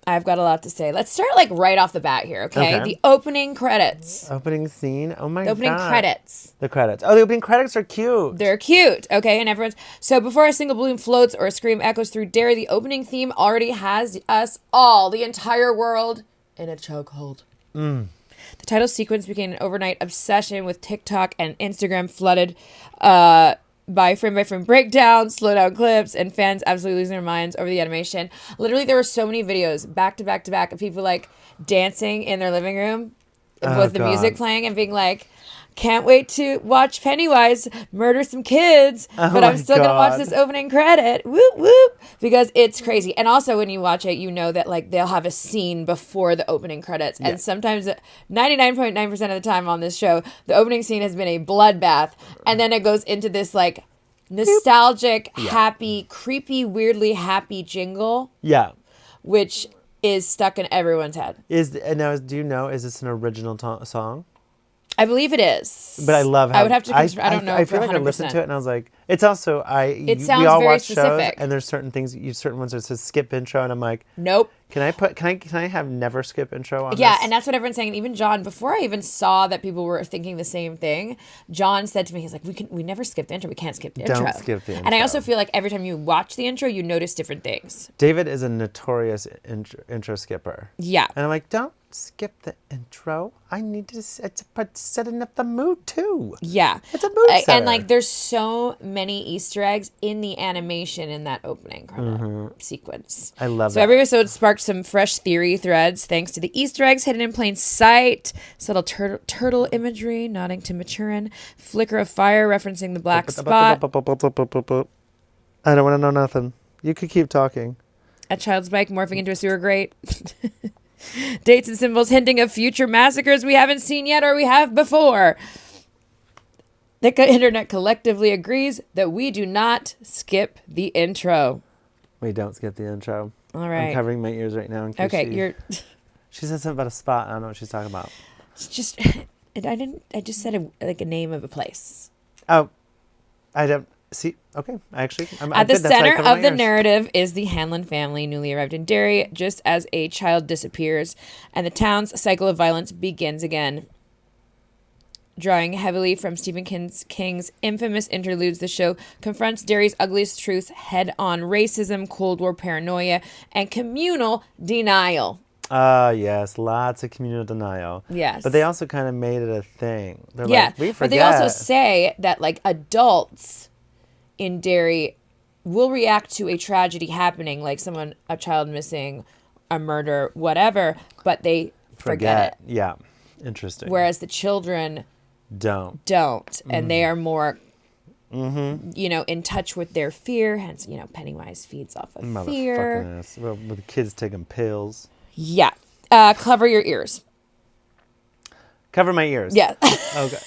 I've got a lot to say. Let's start like right off the bat here, okay? The opening credits. Opening scene. Oh my god. The opening credits. The credits. Oh, the opening credits are cute. They're cute, okay? And everyone's... So before a single balloon floats or a scream echoes through Derry, the opening theme already has us all, the entire world, in a chokehold. The title sequence became an overnight obsession with TikTok and Instagram flooded by frame breakdowns, slow down clips, and fans absolutely losing their minds over the animation. Literally, there were so many videos back to back to back of people like dancing in their living room with the music playing and being like, can't wait to watch Pennywise murder some kids, but I'm still going to watch this opening credit. Whoop, whoop. Because it's crazy. And also when you watch it, you know that like they'll have a scene before the opening credits. And sometimes 99.9% of the time on this show, the opening scene has been a bloodbath. And then it goes into this like nostalgic, happy, creepy, weirdly happy jingle. Yeah. Which is stuck in everyone's head. Do you know, is this an original song? I believe it is. But I love how... I would have to... I don't know. I feel like I listened to it and I was like... It's also... It sounds we all very watch specific. shows and there's certain things... certain ones that says skip intro and I'm like... Nope. Can I have never skip intro on this? Yeah, and that's what everyone's saying. And even John, before I even saw that people were thinking the same thing, John said to me, he's like, we never skip the intro. We can't skip the intro. Don't skip the intro. And I also feel like every time you watch the intro, you notice different things. David is a notorious intro skipper. Yeah. And I'm like, don't skip the intro. I need to... It's setting up the mood, too. Yeah. It's a mood setter. And, like, there's so many Easter eggs in the animation in that opening credit sequence. I love that. So every episode sparked some fresh theory threads thanks to the Easter eggs hidden in plain sight, subtle turtle imagery nodding to Maturin, flicker of fire referencing the black spot. I don't want to know nothing. You could keep talking. A child's bike morphing into a sewer grate. Dates and symbols hinting of future massacres we haven't seen yet or we have before. The internet collectively agrees that we do not skip the intro. We don't skip the intro. All right. I'm covering my ears right now in case she said something about a spot. I don't know what she's talking about. It's just... I just said a name of a place. Oh. I don't... See, okay, actually, at the center of the narrative is the Hanlon family, newly arrived in Derry, just as a child disappears, and the town's cycle of violence begins again. Drawing heavily from Stephen King's infamous interludes, the show confronts Derry's ugliest truths head-on: racism, Cold War paranoia, and communal denial. Yes, lots of communal denial. Yes. But they also kind of made it a thing. They're like, we forget. But they also say that, like, adults in Derry will react to a tragedy happening, like a child missing, a murder, whatever, but they forget it. Yeah, interesting. Whereas the children don't, and they are more, in touch with their fear. Hence, Pennywise feeds off of fear. Well, with the kids taking pills. Yeah, cover your ears. Cover my ears. Yeah. Okay.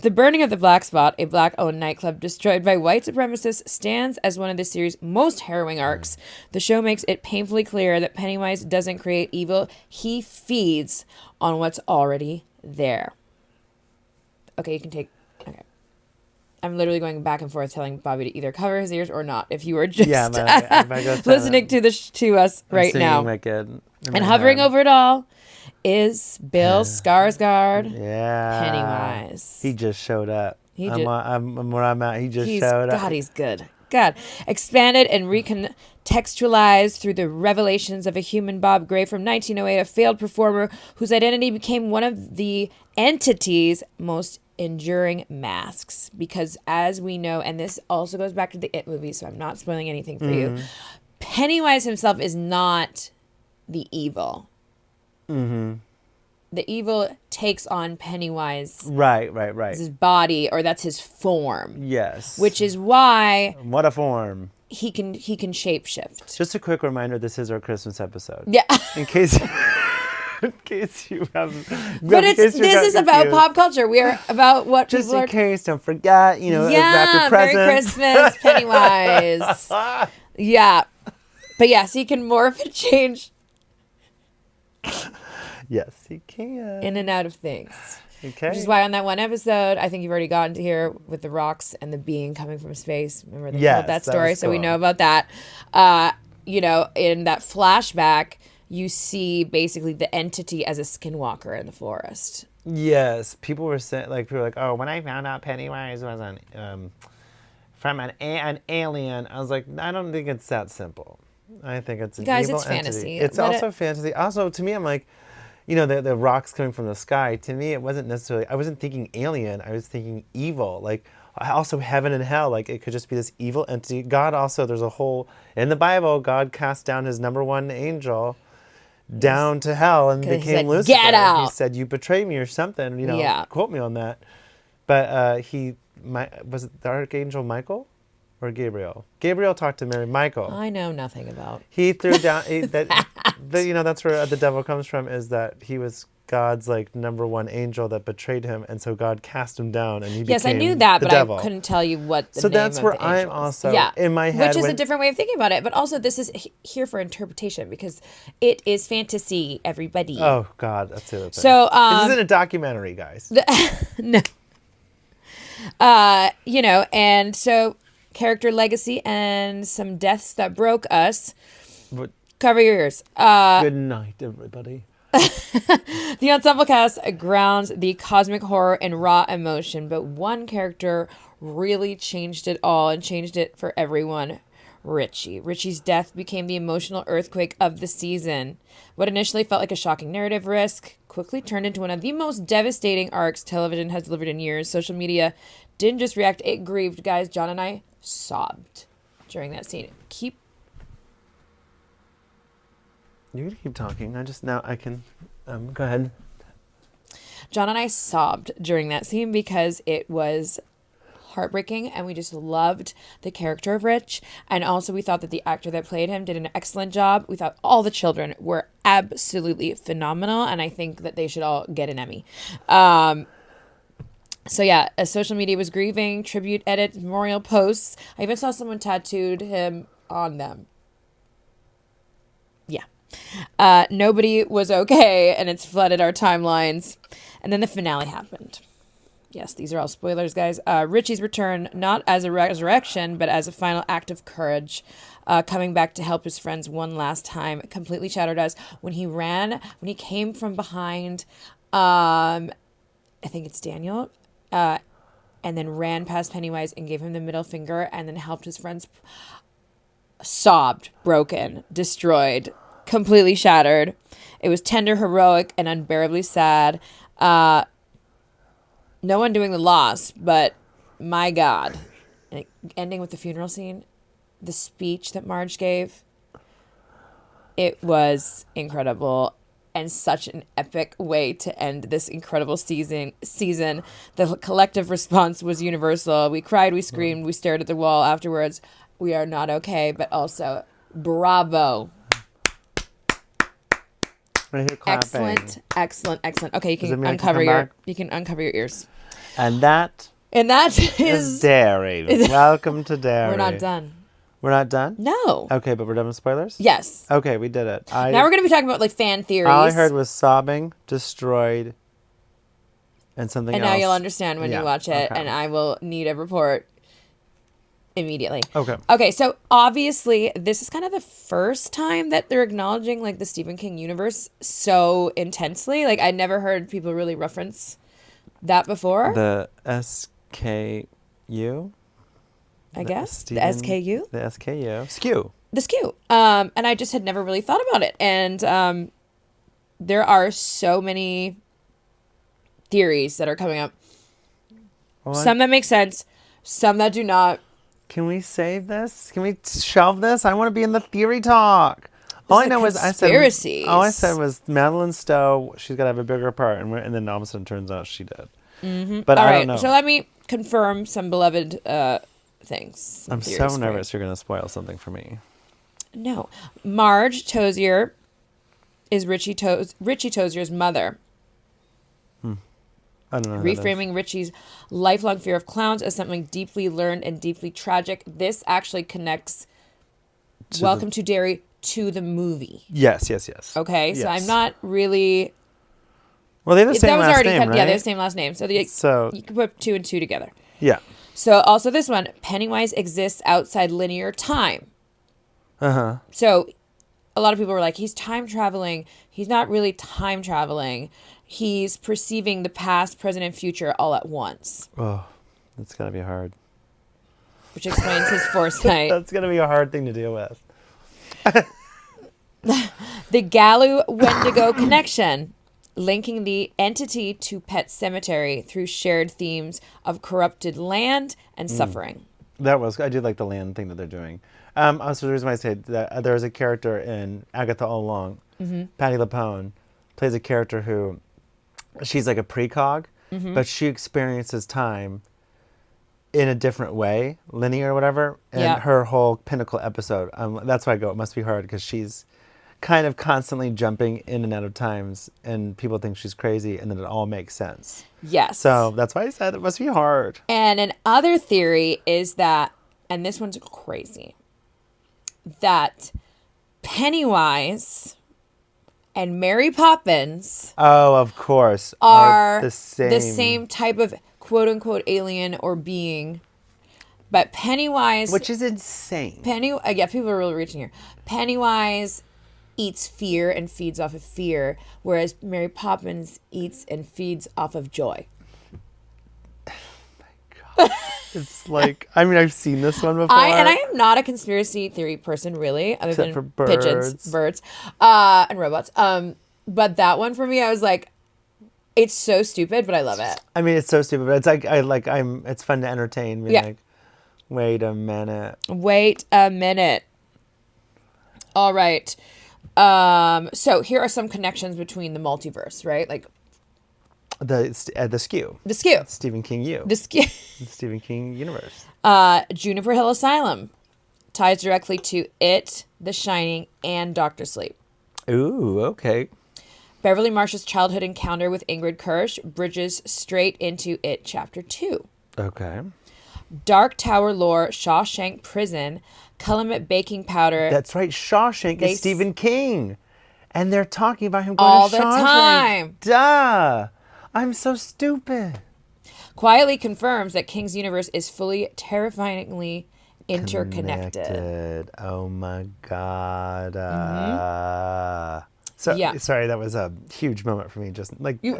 The burning of the Black Spot, a black-owned nightclub destroyed by white supremacists, stands as one of the series' most harrowing arcs. The show makes it painfully clear that Pennywise doesn't create evil. He feeds on what's already there. Okay, you can take... Okay. I'm literally going back and forth telling Bobby to either cover his ears or not, if you were just listening to us right now. And hovering over it all is Bill Skarsgård, Pennywise. He just showed up. I'm where I'm at. He just showed up. God, he's good. God. Expanded and recontextualized through the revelations of a human Bob Gray from 1908, a failed performer whose identity became one of the entity's most enduring masks. Because as we know, and this also goes back to the It movie, so I'm not spoiling anything for you, Pennywise himself is not the evil. the evil takes on Pennywise. Right. His body, or that's his form. Yes. Which is why What a form. he can shapeshift. Just a quick reminder, this is our Christmas episode. Yeah. In case you have. But this is about pop culture. We are about what just people in are. case, don't forget, wrap your Yeah, Merry presents. Christmas, Pennywise. Yeah. But yes, he can morph and change Yes, he can. in and out of things. Okay. Which is why on that one episode, I think you've already gotten to hear with the rocks and the being coming from space. Remember they told that story, so we know about that. In that flashback, you see basically the entity as a skinwalker in the forest. Yes, people were saying, oh, when I found out Pennywise was from an alien, I was like, I don't think it's that simple. I think it's an Guys, evil it's entity. fantasy. It's also fantasy. Also, to me, I'm like, the rocks coming from the sky. To me, it wasn't necessarily. I wasn't thinking alien. I was thinking evil. Like also heaven and hell. Like it could just be this evil entity. God also. There's a whole in the Bible. God cast down his number one angel down to hell and became Lucifer. Get out. He said, "You betrayed me" or something. Quote me on that. But was it the archangel Michael? Or Gabriel. Gabriel talked to Mary. Michael. I know nothing about. He threw down that's where the devil comes from, is that he was God's number one angel that betrayed him, and so God cast him down, and he became Yes, I knew that, the but devil. I couldn't tell you what the So name that's of where the angel I'm was. also in my head, which is a different way of thinking about it. But also, this is here for interpretation because it is fantasy. Everybody. Oh God, that's the other thing. So this isn't a documentary, guys. No. And so character legacy and some deaths that broke us. But Cover your ears. good night, everybody. The ensemble cast grounds the cosmic horror in raw emotion, but one character really changed it all and changed it for everyone. Richie. Richie's death became the emotional earthquake of the season. What initially felt like a shocking narrative risk quickly turned into one of the most devastating arcs television has delivered in years. Social media didn't just react, it grieved. Guys, John and I sobbed during that scene. You can keep talking. I can go ahead. John and I sobbed during that scene because it was heartbreaking, and we just loved the character of Rich, and also we thought that the actor that played him did an excellent job. We thought all the children were absolutely phenomenal, and I think that they should all get an Emmy. So yeah, social media was grieving, tribute edits, memorial posts. I even saw someone tattooed him on them. Yeah. Nobody was okay, and it's flooded our timelines. And then the finale happened. Yes, these are all spoilers, guys. Richie's return, not as a resurrection, but as a final act of courage, coming back to help his friends one last time, completely shattered us. When he came from behind, I think it's Daniel, and then ran past Pennywise and gave him the middle finger, and then helped his friends, sobbed, broken, destroyed, completely shattered. It was tender, heroic, and unbearably sad. No one doing the loss, but my God. And ending with the funeral scene, the speech that Marge gave, it was incredible and such an epic way to end this incredible season. The collective response was universal. We cried, we screamed, we stared at the wall afterwards. We are not okay, but also bravo. Right here, clapping. Excellent. Okay, you can uncover your ears. And that is Derry. Welcome to Derry. We're not done. We're not done? No. Okay, but we're done with spoilers? Yes. Okay, we did it. Now we're going to be talking about fan theories. All I heard was sobbing, destroyed, and something else. And now you'll understand when you watch it, and I will need a report immediately. Okay, so obviously this is kind of the first time that they're acknowledging the Stephen King universe so intensely. I never heard people really reference that before. The SKU? I guess. The SKU? The SKU. SKU. The SKU. And I just had never really thought about it. And there are so many theories that are coming up. What? Some that make sense, some that do not. Can we save this? Can we shelve this? I want to be in the theory talk. All I know was conspiracies. all I said was Madeline Stowe. She's got to have a bigger part, and then all of a sudden, turns out she did. Mm-hmm. But all I right, don't know. so let me confirm some beloved things. I'm so nervous you're going to spoil something for me. No, Marge Tozier is Richie Tozier's mother. I don't know. Reframing Richie's lifelong fear of clowns as something deeply learned and deeply tragic. This actually connects Welcome to Derry to the movie. Yes. Okay, yes. so I'm not really... Well, they have the same last name, right? Yeah, they have the same last name. So you can put 2 and 2 together. Yeah. So also this one, Pennywise exists outside linear time. Uh-huh. So a lot of people were like, he's time traveling. He's not really time traveling. He's perceiving the past, present, and future all at once. Oh, that's got to be hard. Which explains his foresight. That's going to be a hard thing to deal with. The Gallu-Wendigo connection, linking the entity to Pet Cemetery through shared themes of corrupted land and suffering. I do like the land thing that they're doing. Also, the reason why I say that there's a character in Agatha All Along, Patti LuPone, plays a character who, she's like a precog, but she experiences time in a different way, linear or whatever. And her whole pinnacle episode, that's why I go, it must be hard, because she's kind of constantly jumping in and out of times, and people think she's crazy, and then it all makes sense. Yes. So that's why I said it must be hard. And another theory is that, and this one's crazy, that Pennywise and Mary Poppins Oh, of course. are the same type of quote-unquote alien or being. But Pennywise... Which is insane. Yeah, people are really reaching here. Pennywise eats fear and feeds off of fear, whereas Mary Poppins eats and feeds off of joy. Oh my God. It's like, I mean, I've seen this one before. I am not a conspiracy theory person, really, other Except than for birds. pigeons, birds, and robots. But that one for me, I was like, it's so stupid, but I love it. I mean, it's so stupid, but it's it's fun to entertain. Being like, wait a minute. All right. So here are some connections between the multiverse, right? Like The skew. the skew. Stephen King U. The skew. The Stephen King universe. Juniper Hill Asylum ties directly to It, The Shining, and Doctor Sleep. Ooh, okay. Beverly Marsh's childhood encounter with Ingrid Kirsch bridges straight into It Chapter 2. Okay. Dark Tower lore, Shawshank Prison, Calumet baking powder. That's right. Shawshank is Stephen King. And they're talking about him going all to the Shawshank. time. Duh. I'm so stupid. Quietly confirms that King's universe is fully terrifyingly interconnected. Oh my God. Sorry, that was a huge moment for me. Just like the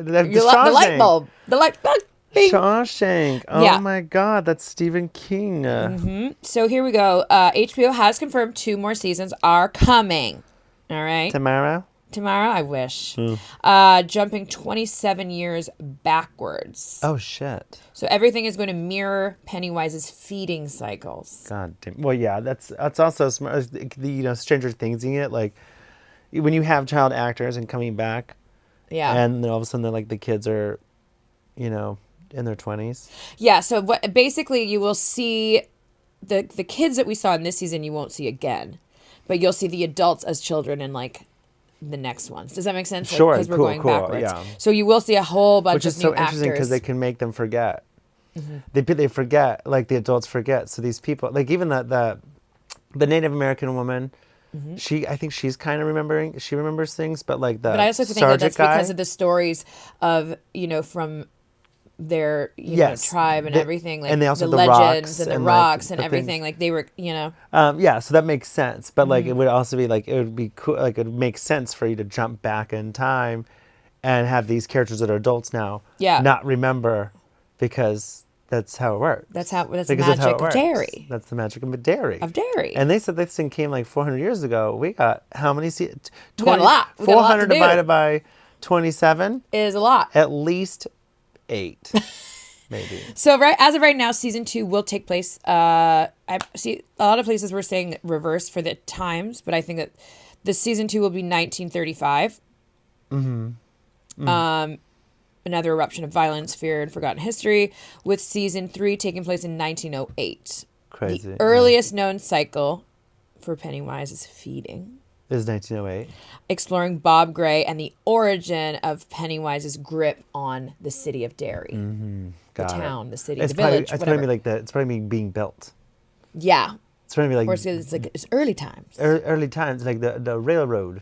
light bulb. The light bulb. Bing. Shawshank. Oh my God, that's Stephen King. So here we go. HBO has confirmed 2 more seasons are coming. All right. Tomorrow, I wish. Jumping 27 years backwards. Oh shit. So everything is going to mirror Pennywise's feeding cycles. God damn. Well, yeah, that's also smart. Stranger Thingsing it, like when you have child actors and coming back. Yeah. And then all of a sudden they're like the kids are, in their 20s. Yeah, so basically you will see the kids that we saw in this season you won't see again. But you'll see the adults as children in like the next ones. Does that make sense? Sure, because we're going backwards. Yeah. So you will see a whole bunch of new actors. Which is so interesting because they can make them forget. They forget, like the adults forget. So these people, like even the Native American woman, I think she's kind of remembering. She remembers things, but like But I also think that that's because of the stories of from their tribe and everything, like and they also the have the legends rocks and the and, rocks like, and the everything. things. Like they were, so that makes sense. But like it would also be like it would be cool. Like it would make sense for you to jump back in time and have these characters that are adults now not remember because that's how it works. That's the magic of Derry. That's the magic of Derry. And they said this thing came like 400 years ago. We got how many? We got a lot. 400 divided by 27 is a lot. At least 8, maybe. So as of right now, season 2 will take place. I see a lot of places were saying reverse for the times, but I think that The season 2 will be 1935. Another eruption of violence, fear, and forgotten history, with season 3 taking place in 1908. Crazy. The earliest known cycle for Pennywise is feeding. Is 1908. Exploring Bob Gray and the origin of Pennywise's grip on the city of Derry. The town, the city, the village, It's whatever. probably it's probably being built. Yeah. It's probably Or it's like it's early times. early times, like the railroad,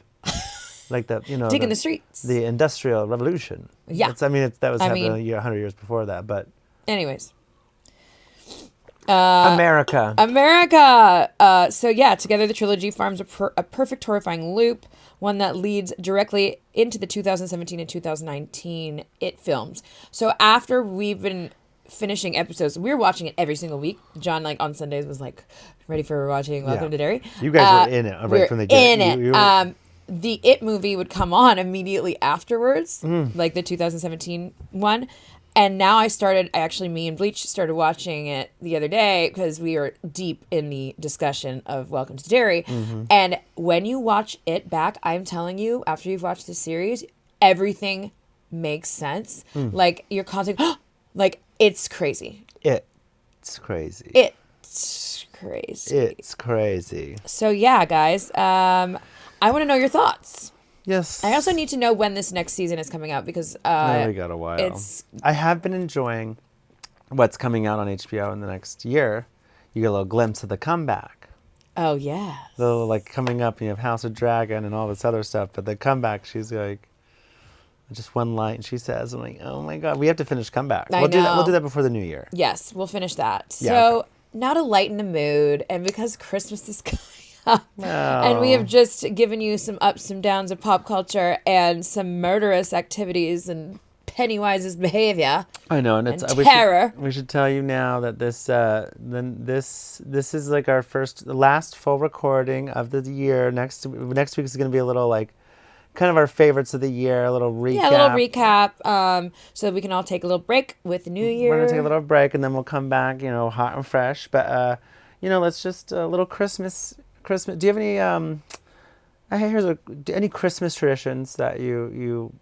like Digging the streets. the Industrial Revolution. Yeah. That was happening 100 years before that, but. Anyways. America. So yeah, together the trilogy forms a perfect horrifying loop, one that leads directly into the 2017 and 2019 It films. So after we've been finishing episodes, we were watching it every single week. John, like on Sundays, was like, ready for watching Welcome to Derry. You guys were in it right from the get. The It movie would come on immediately afterwards, like the 2017 one. And now me and Bleach started watching it the other day because we were deep in the discussion of Welcome to Derry. And when you watch it back, I'm telling you, after you've watched the series, everything makes sense. Like, you're constantly, like, it's crazy. It's crazy. It's crazy. It's crazy. So, yeah, guys, I want to know your thoughts. Yes. I also need to know when this next season is coming out because we got a while. I have been enjoying what's coming out on HBO in the next year. You get a little glimpse of the comeback. Oh yeah. Little like coming up, you have House of Dragon and all this other stuff, but the comeback, she's like, just one line she says, I'm like, oh my god, we have to finish comeback. We'll do that before the new year. Yes, we'll finish that. Yeah, so now to lighten the mood, and because Christmas is coming. And we have just given you some ups and downs of pop culture and some murderous activities and Pennywise's behavior. I know, and it's terror. We should tell you now that this is like our last full recording of the year. Next week is going to be a little like kind of our favorites of the year, a little recap. Yeah, a little recap. So that we can all take a little break with the new year. We're gonna take a little break and then we'll come back, hot and fresh. But let's just a little Christmas. Do you have any any Christmas traditions that you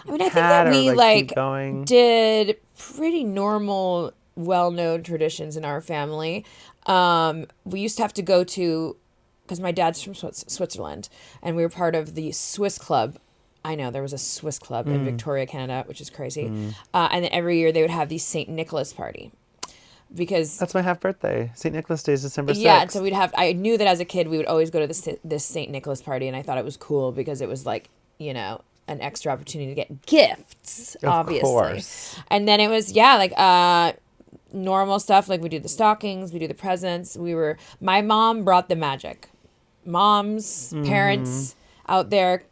I think that we keep going? Did pretty normal, well-known traditions in our family. We used to have to go to, because my dad's from Switzerland, and we were part of the Swiss club. I know there was a Swiss club in Victoria, Canada, which is crazy. And then every year they would have the St. Nicholas party. Because that's my half birthday. St. Nicholas Day is December 6th. Yeah, and so I knew that as a kid we would always go to this St. Nicholas party, and I thought it was cool because it was like, an extra opportunity to get gifts, obviously. Of course. And then it was, normal stuff, like we do the stockings, we do the presents. My mom brought the magic. Moms, parents out there,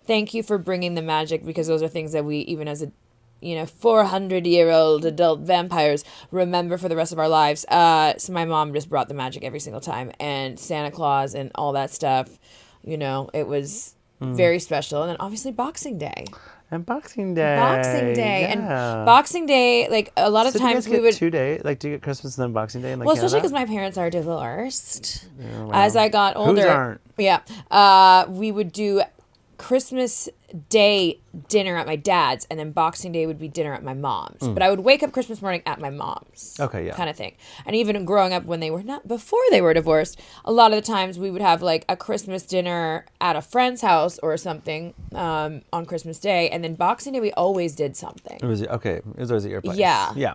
thank you for bringing the magic, because those are things that we, even as a 400-year-old adult vampires, remember for the rest of our lives. So my mom just brought the magic every single time, and Santa Claus and all that stuff. It was very special. And then obviously Boxing Day. And Boxing Day. Yeah. And Boxing Day, like a lot of times do you guys get 2 days? Like, do you get Christmas and then Boxing Day? Especially because my parents are divorced. Oh, wow. As I got older, whose aren't? Yeah, we would do Christmas Day dinner at my dad's, and then Boxing Day would be dinner at my mom's. But I would wake up Christmas morning at my mom's. Okay, yeah. Kind of thing. And even growing up when before they were divorced, a lot of the times we would have like a Christmas dinner at a friend's house or something on Christmas Day, and then Boxing Day we always did something. It was always at your place. Yeah. Yeah.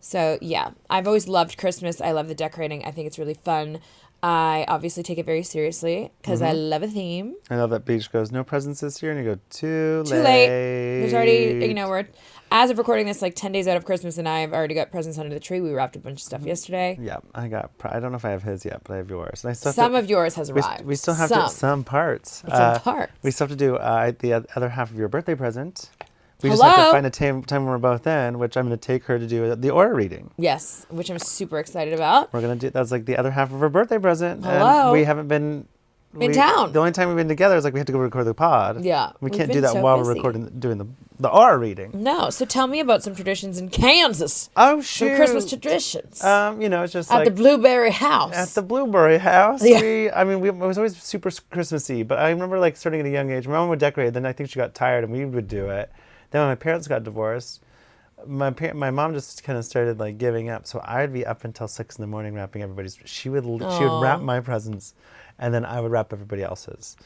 So yeah, I've always loved Christmas. I love the decorating. I think it's really fun. I obviously take it very seriously because I love a theme. I love that Beach goes, no presents this year, and you go, too late. Too late. There's already, we're, as of recording this, like 10 days out of Christmas, and I've already got presents under the tree. We wrapped a bunch of stuff yesterday. Yeah, I don't know if I have his yet, but I have yours. And some of yours has arrived. We still have some parts. Some parts. We still have to do the other half of your birthday present. We just have to find a time when we're both in, which I'm going to take her to do the aura reading. Yes, which I'm super excited about. We're going to do, that's like the other half of her birthday present. Hello. And we haven't been in town. The only time we've been together is like we had to go record the pod. Yeah. We can't do that while we're recording, doing the R reading. No. So tell me about some traditions in Kansas. Oh, shoot. Some Christmas traditions. It's just at the Blueberry House. At the Blueberry House. Yeah. It was always super Christmassy, but I remember like starting at a young age. My mom would decorate, then I think she got tired and we would do it. Then when my parents got divorced, my mom just kind of started like giving up. So I'd be up until 6 a.m. wrapping everybody's. She would wrap my presents, and then I would wrap everybody else's.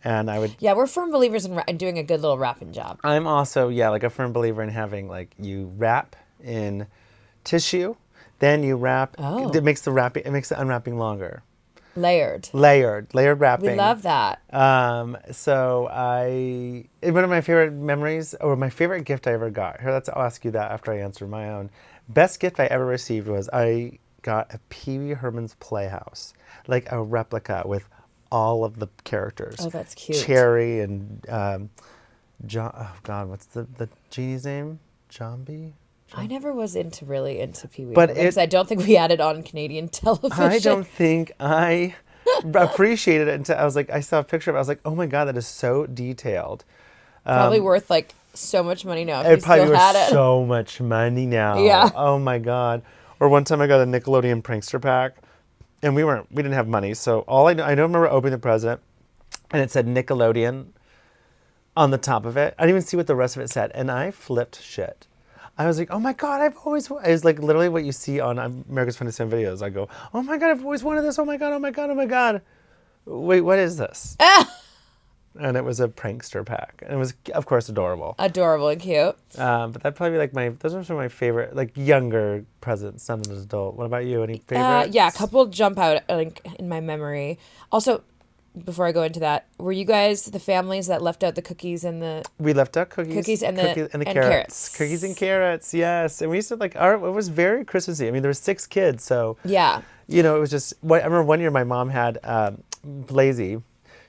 And I would. Yeah, we're firm believers in doing a good little wrapping job. I'm also like a firm believer in having like you wrap in tissue, then you wrap. Oh. It makes the unwrapping longer. Layered wrapping. We love that. So one of my favorite memories, or my favorite gift I ever got. Here, I'll ask you that after I answer my own. Best gift I ever received was I got a Pee Wee Herman's Playhouse, like a replica with all of the characters. Oh, that's cute. Carey and John. Oh God, what's the genie's name? Jambi. I never was really into Pee Wee, but because I don't think we had it on Canadian television. I don't think I appreciated it until I saw a picture of it. I was like, oh my God, that is so detailed. Probably worth like so much money now. If It you probably still was had it. so much money now. Yeah. Oh my God. Or one time I got a Nickelodeon prankster pack, and we didn't have money. So I don't remember opening the present, and it said Nickelodeon on the top of it. I didn't even see what the rest of it said, and I flipped shit. I was like, oh my God, it's like literally what you see on America's Funniest Home Videos. I go, oh my God, I've always wanted this. Oh my God, oh my God, oh my God. Wait, what is this? And it was a prankster pack. And it was, of course, adorable. Adorable and cute. But that'd probably be like those are some of my favorite, like younger presents, not an adult. What about you? Any favorites? Yeah, a couple jump out like in my memory. Also, before I go into that, were you guys the families that left out the cookies and the... We left out cookies and carrots. Cookies and carrots, yes. And we used to it was very Christmassy. I mean, there were 6 kids, so... Yeah. It was just... I remember one year my mom had Blazy.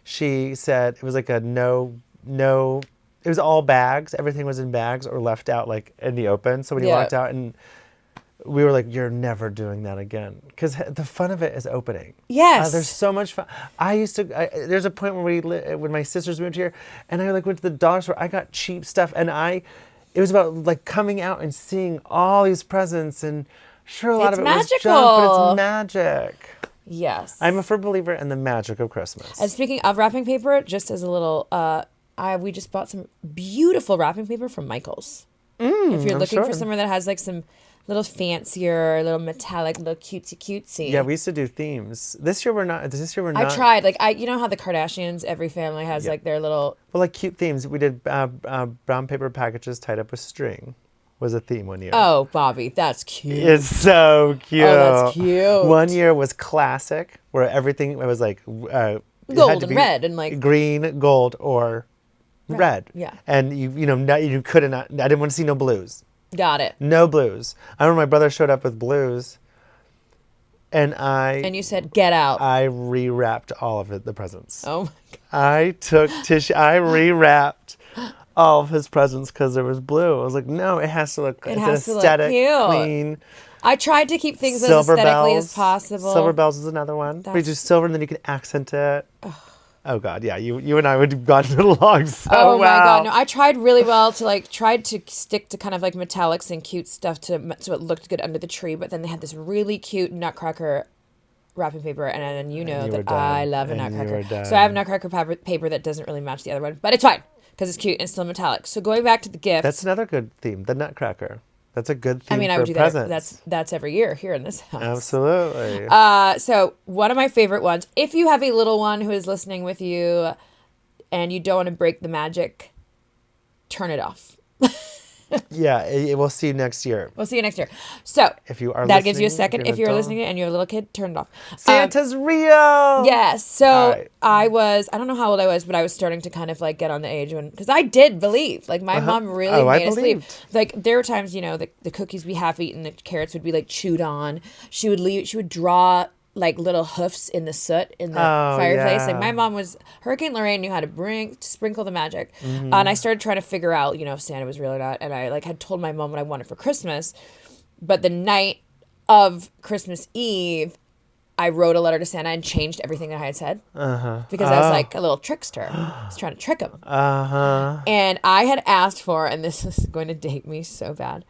She said it was like a no... It was all bags. Everything was in bags or left out like in the open. So when you walked out and... We were like, you're never doing that again. Because the fun of it is opening. Yes. There's so much fun. There's a point where when my sisters moved here, and I went to the dollar store, I got cheap stuff, and it was about like coming out and seeing all these presents, and sure, a lot of it was junk, but it's magic. Yes. I'm a firm believer in the magic of Christmas. And speaking of wrapping paper, just as a little, we just bought some beautiful wrapping paper from Michael's. If you're looking for somewhere that has like some little fancier, little metallic, little cutesy. Yeah, we used to do themes. This year we're not. I tried. Like you know how the Kardashians, every family has like their little. Well, like cute themes. We did brown paper packages tied up with string. Was a theme one year. Oh, Bobby, that's cute. It's so cute. Oh, that's cute. One year was classic, where everything was like gold and red and like green, gold, or red. Yeah. And you couldn't. I didn't want to see no blues. Got it. No blues. I remember my brother showed up with blues, and you said, get out. I rewrapped all of the presents. Oh my God. I took tissue. I rewrapped all of his presents because there was blue. I was like, no, it has to look. It's aesthetic, cute. Clean. I tried to keep things as aesthetically as possible. Silver bells is another one. We do silver, and then you can accent it. Oh God, yeah, you and I would have gotten along so well. Oh my God, no! I tried really well to tried to stick to kind of like metallics and cute stuff so it looked good under the tree. But then they had this really cute Nutcracker wrapping paper, and that I love a Nutcracker. So I have a Nutcracker paper that doesn't really match the other one, but it's fine because it's cute and it's still metallic. So going back to the gift, that's another good theme, the Nutcracker. That's a good theme. I would do presents. that. That's every year here in this house. Absolutely. So one of my favorite ones, if you have a little one who is listening with you and you don't want to break the magic, turn it off. Yeah, we'll see you next year. We'll see you next year. So if you are that gives you a second. If you're listening and you're a little kid, turn it off. Santa's real. Yes. So I don't know how old I was, but I was starting to kind of like get on the age because I did believe. Like my mom really made us believe. Like there were times, the cookies we half eaten, the carrots would be like chewed on. She would draw like little hoofs in the soot in the fireplace. Yeah. Like my mom Hurricane Lorraine knew how to sprinkle the magic. And I started trying to figure out, if Santa was real or not. And I had told my mom what I wanted for Christmas. But the night of Christmas Eve, I wrote a letter to Santa and changed everything that I had said. Because I was like a little trickster. I was trying to trick him. And I had asked for, and this is going to date me so bad.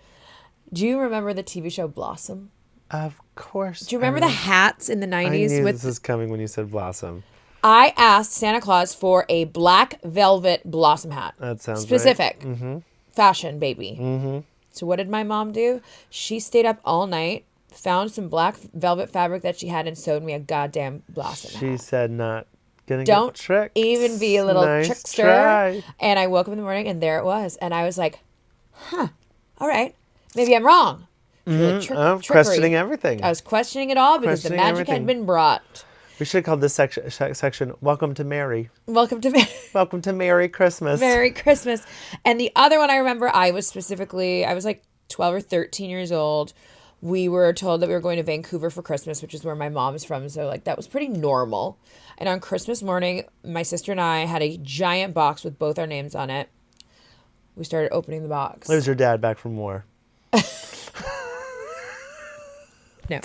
Do you remember the TV show Blossom? Of course. Do you remember the hats in the 90s? I knew this was coming when you said Blossom. I asked Santa Claus for a black velvet Blossom hat. That sounds specific. Right. Fashion, baby. So what did my mom do? She stayed up all night, found some black velvet fabric that she had, and sewed me a goddamn Blossom hat. She said not gonna Don't get tricked. even be a little Nice trickster. try. And I woke up in the morning, and there it was. And I was like, all right, maybe I'm wrong. I'm questioning everything. I was questioning it all because the magic had been brought. We should have called this section "Welcome to Mary." Welcome to Welcome to Merry Christmas. Merry Christmas. And the other one I remember, I was like 12 or 13 years old. We were told that we were going to Vancouver for Christmas, which is where my mom is from. So like that was pretty normal. And on Christmas morning, my sister and I had a giant box with both our names on it. We started opening the box. It was your dad back from war. No.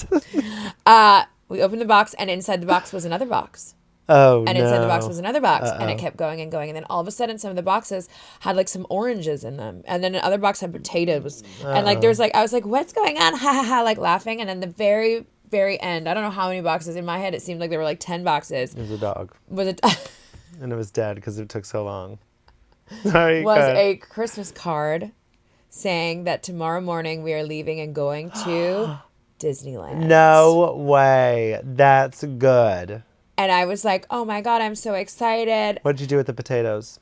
We opened the box, and inside the box was another box. Oh, and inside the box was another box. And it kept going and going. And then all of a sudden, some of the boxes had like some oranges in them. And then another box had potatoes. And like, there's like, I was like, what's going on? Ha ha ha, like laughing. And then the very, very end, I don't know how many boxes. In my head, it seemed like there were like 10 boxes. It was a dog. And it was dead because it took so long. Sorry, was a Christmas card saying that tomorrow morning we are leaving and going to Disneyland. No way. That's good. And I was like, oh my God, I'm so excited. What did you do with the potatoes?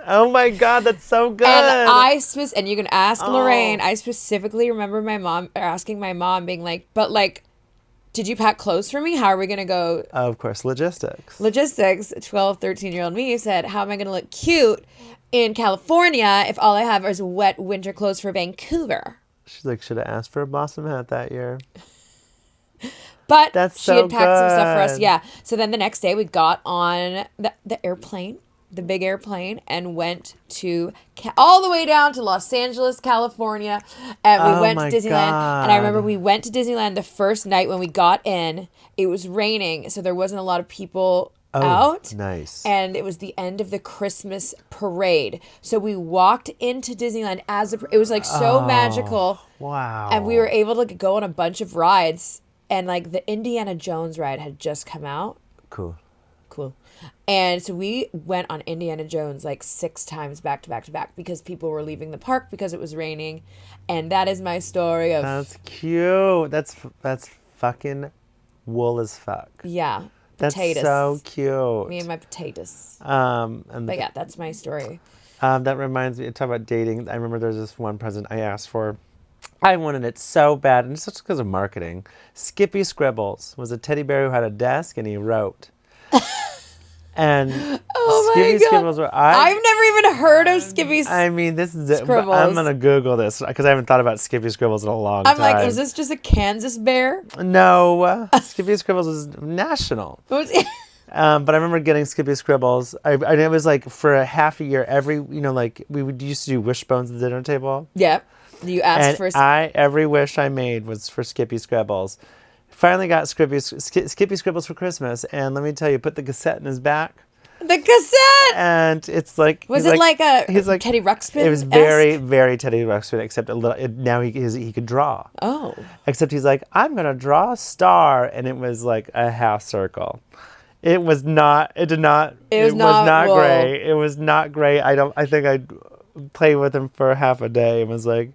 Oh my God, that's so good. And you can ask Lorraine, I specifically remember my mom asking my mom, being like, but like, did you pack clothes for me? How are we going to go? Of course, logistics. 12, 13-year-old me said, how am I going to look cute in California if all I have is wet winter clothes for Vancouver? She's like, should have asked for a Blossom hat that year. But That's she had so packed some stuff for us. good. Yeah. So then the next day we got on the airplane, the big airplane, and went to all the way down to Los Angeles, California. And we went to Disneyland. God. And I remember we went to Disneyland the first night when we got in. It was raining, so there wasn't a lot of people out. Nice. And it was the end of the Christmas parade. So we walked into Disneyland it was like so magical. Wow. And we were able to go on a bunch of rides. And like the Indiana Jones ride had just come out. Cool. And so we went on Indiana Jones like 6 times back to back to back because people were leaving the park because it was raining. And that is my story of... That's cute. That's fucking wool as fuck. Yeah. That's Potatoes. so cute. Me and my potatoes. But yeah, that's my story. That reminds me, talk about dating. I remember there was this one present I asked for. I wanted it so bad, and it's just because of marketing. Skippy Scribbles was a teddy bear who had a desk, and he wrote. And Skippy Scribbles were... I've never even heard of Skippy Scribbles. I mean, this is it. I'm going to Google this, because I haven't thought about Skippy Scribbles in a long time. I'm like, was this just a Kansas bear? No. Skippy Scribbles was national. But I remember getting Skippy Scribbles. It was like for a half a year, we used to do wishbones at the dinner table. Yep. You asked for... every wish I made was for Skippy Scribbles. Finally got Skippy Scribbles for Christmas, and let me tell you, put the cassette in his back. The cassette! And it's like... Was it like a Teddy Ruxpin? It was very, very Teddy Ruxpin, except a little... Now he could draw. Oh. Except he's like, I'm going to draw a star, and it was like a half circle. It was not great. It was not great. I think I played with him for half a day and was like,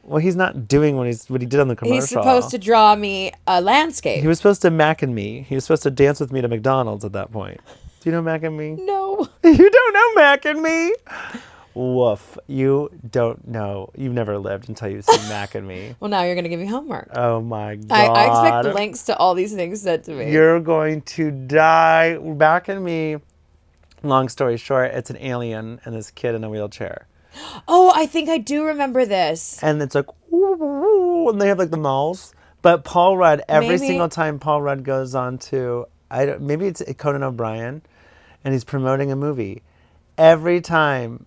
well, he's not doing what he did on the commercial. He's supposed to draw me a landscape. He was supposed to Mac and Me. He was supposed to dance with me to McDonald's at that point. Do you know Mac and Me? No. You don't know Mac and Me? Woof. You don't know. You've never lived until you've seen Mac and Me. Well, now you're going to give me homework. Oh, my God. I expect links to all these things said to me. You're going to die. Mac and Me, long story short, it's an alien and this kid in a wheelchair. Oh, I think I do remember this. And it's like, ooh, and they have like the malls. But Paul Rudd, every single time Paul Rudd goes on to, maybe it's Conan O'Brien, and he's promoting a movie. Every time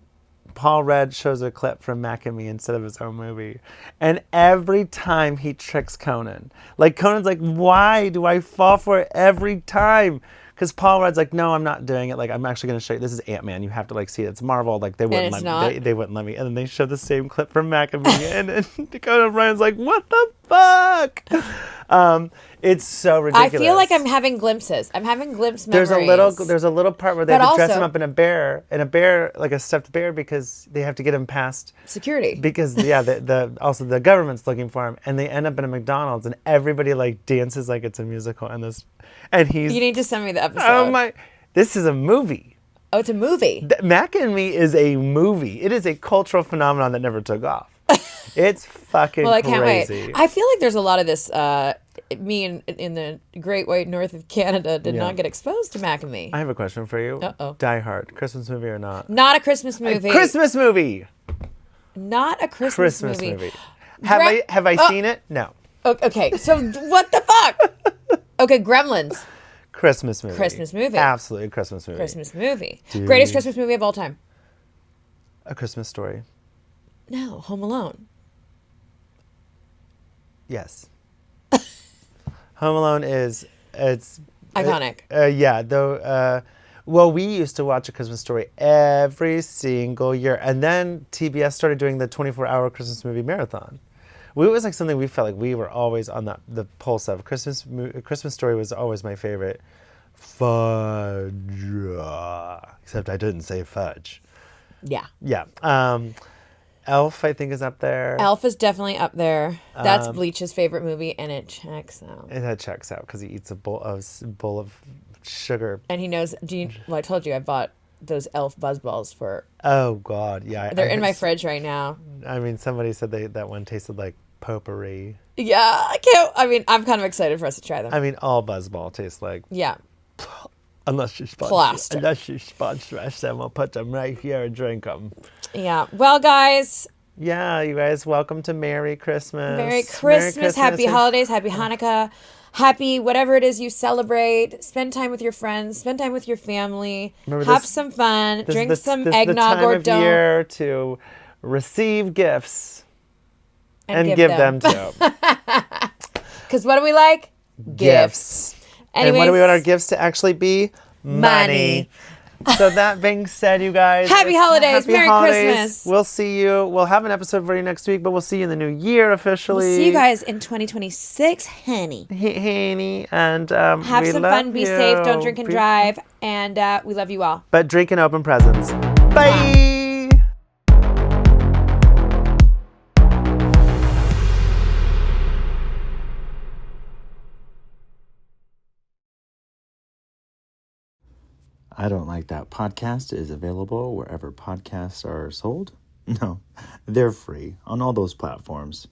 Paul Rudd shows a clip from Mac and Me instead of his own movie. And every time he tricks Conan. Like, Conan's like, why do I fall for it every time? Because Paul Rudd's like, no, I'm not doing it. Like, I'm actually going to show you. This is Ant-Man. You have to, like, see it. It's Marvel. Like, they wouldn't let me. They wouldn't let me. And then they show the same clip from Mac and Me. and Conan O'Brien's like, what the fuck? It's so ridiculous. I feel like I'm having glimpses. I'm having glimpse memories. There's a little part where they have to dress him up in a bear, like a stuffed bear, because they have to get him past security. Because also the government's looking for him, and they end up in a McDonald's, and everybody like dances like it's a musical, and you need to send me the episode. Oh my! This is a movie. Oh, it's a movie. Mac and Me is a movie. It is a cultural phenomenon that never took off. It's fucking well, I can't crazy. wait. I feel like there's a lot of this. Me in the Great White North of Canada did not get exposed to Mac and Me. I have a question for you. Uh-oh. Die Hard, Christmas movie or not? Not a Christmas movie. Christmas movie. Not a Christmas movie. Have I seen it? No. Okay, so what the fuck? Okay, Gremlins. Christmas movie. Absolutely a Christmas movie. Christmas movie. Dude. Greatest Christmas movie of all time. A Christmas Story. No, Home Alone. Yes. Home Alone it's iconic. Well, we used to watch A Christmas Story every single year, and then TBS started doing the 24-hour Christmas movie marathon. It was like something we felt like we were always on the pulse of. Christmas Story was always my favorite. Fudge, except I didn't say fudge. Yeah. Yeah. Elf, I think, is up there. Elf is definitely up there. That's Bleach's favorite movie, and it checks out. It checks out because he eats a bowl of sugar. And he knows. I told you I bought those Elf Buzzballs for. Oh God, yeah. They're in my fridge right now. I mean, somebody said that one tasted like potpourri. Yeah, I can't. I mean, I'm kind of excited for us to try them. I mean, all Buzzball tastes like. Yeah. Unless you sponsor us, then we'll put them right here and drink them. Yeah. Well, guys. Yeah, you guys, welcome to Merry Christmas. Merry Christmas. Happy holidays. Happy Hanukkah. Happy whatever it is you celebrate. Spend time with your friends. Spend time with your family. Have some fun. Drink some eggnog or don't. This is the time of year to receive gifts and give them too. Because what do we like? Gifts. Anyways, and what do we want our gifts to actually be? Money. So that being said, you guys. Happy holidays. Merry Christmas. We'll see you. We'll have an episode for you next week, but we'll see you in the new year officially. We'll see you guys in 2026, honey. Honey. And have some fun. Be safe. Don't drink and drive. And we love you all. But drink and open presents. Bye. I Don't Like That podcast is available wherever podcasts are sold. No, they're free on all those platforms.